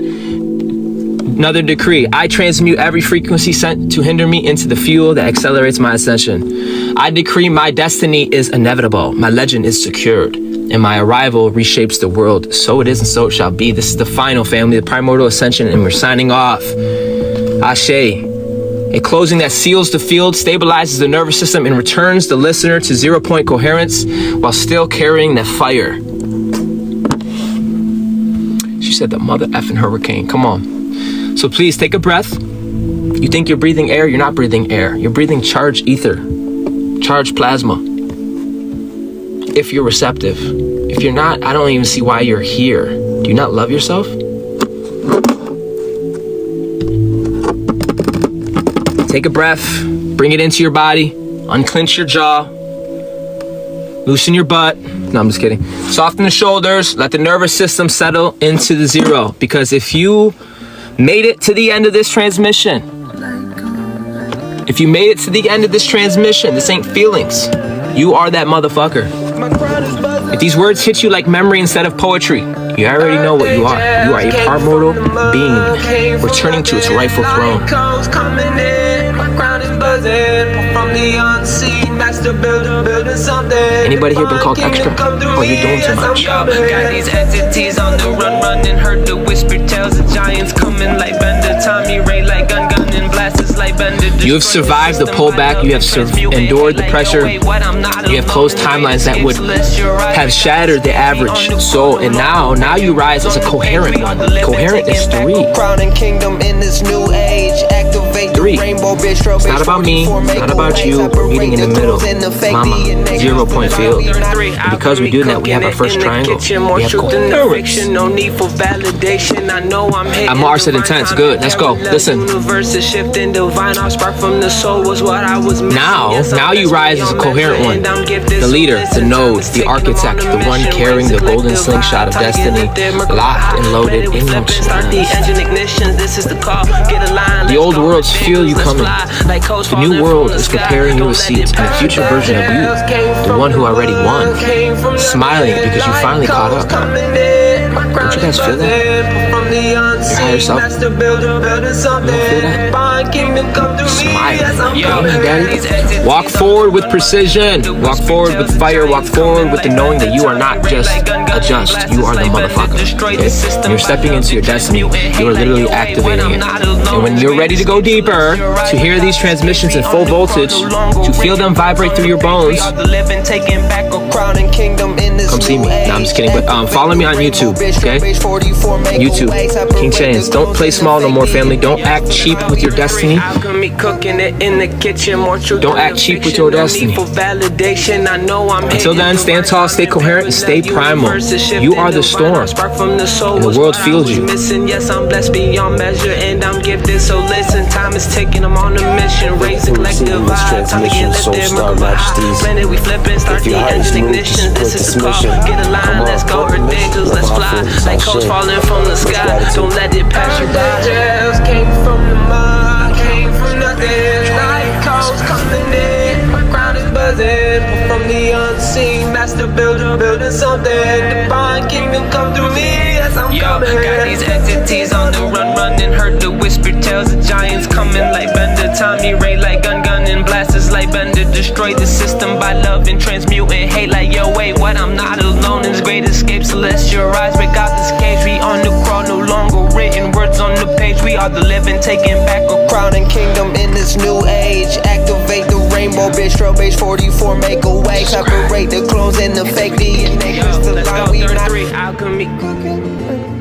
Another decree. I transmute every frequency sent to hinder me into the fuel that accelerates my ascension. I decree my destiny is inevitable. My legend is secured. And my arrival reshapes the world. So it is and so it shall be. This is the final, family, the primordial ascension, and we're signing off. Ashe. A closing that seals the field, stabilizes the nervous system, and returns the listener to 0-point coherence while still carrying that fire. She said the mother effing hurricane. Come on. So please take a breath. You think you're breathing air, you're not breathing air. You're breathing charged ether, charged plasma. If you're receptive. If you're not, I don't even see why you're here. Do you not love yourself? Take a breath, bring it into your body, unclench your jaw, loosen your butt. No, I'm just kidding. Soften the shoulders, let the nervous system settle into the 0. Because if you made it to the end of this transmission, this ain't feelings. You are that motherfucker. If these words hit you like memory instead of poetry, you already know what you are. You are a primordial being returning to its rightful throne. Anybody here been called extra? Oh, you're doing too much. Got these entities on the run, running, heard the whisper tells the giants coming like Bender, Tommy Ray like gun and blasters like Bender. You have survived the pullback. You have endured the pressure. You have closed timelines that would have shattered the average soul, and now you rise as a coherent one. Coherent is 3. 3. It's not about me, it's not about you. We're meeting in the middle. Mama, 0-point field. And because we do that, we have our first triangle. We have coherence. I'm Mars at Intense. Good, let's go. Listen. Now you rise as a coherent one. The leader, the node, the architect, the one carrying the golden slingshot of destiny, locked and loaded in your chest. The old worlds feel you coming. The new world is preparing you a seat in the future version of you, the one who already won, smiling because you finally caught up. Don't you guys feel that? Your higher self? You don't feel that? Smile. Daddy. Walk forward with precision. Walk forward with fire. Walk forward with the knowing that you are not just a just. You are the motherfucker. Okay? You're stepping into your destiny. You are literally activating it. And when you're ready to go deeper, to hear these transmissions in full voltage, to feel them vibrate through your bones, come see me. No, I'm just kidding. But follow me on YouTube, okay? YouTube, King Chains. Don't play small no more, family. Don't act cheap with your destiny. Don't act cheap with your destiny. Until then, stand tall, stay coherent, and stay primal. You are the storm, and the world feels you. Yes, I'm blessed beyond measure, and I'm gifted. So listen, time is ticking. I'm on a mission. Raise the collective vibe. Time to get lifted. Planet we flipping. Start the engine ignition. This is the call. Get a line. Let's go. Ridiculous. Let's fly. Like coats falling from the sky. Don't let it pass you by. Just came from the mud. Came from nothing. Like coats coming in. My crown is buzzing. From the unseen. Master builder. Building something. Divine kingdom come through me. Yes, I'm coming. Got these entities on the run, running. Heard the whisper tells the giants coming like Bender. Tommy Ray like gun and blasters like Bender. Destroy the system by love and transmuting hate like yo wait what I'm not alone in this great escape. Celestial rise break out this cage. We on the crawl no longer written words on the page. We are the living taking back a crown and kingdom in this new age. Activate the rainbow bistro base 44 make a way. Separate the clones and the fake DNA. Let's go 33 alchemy cooking.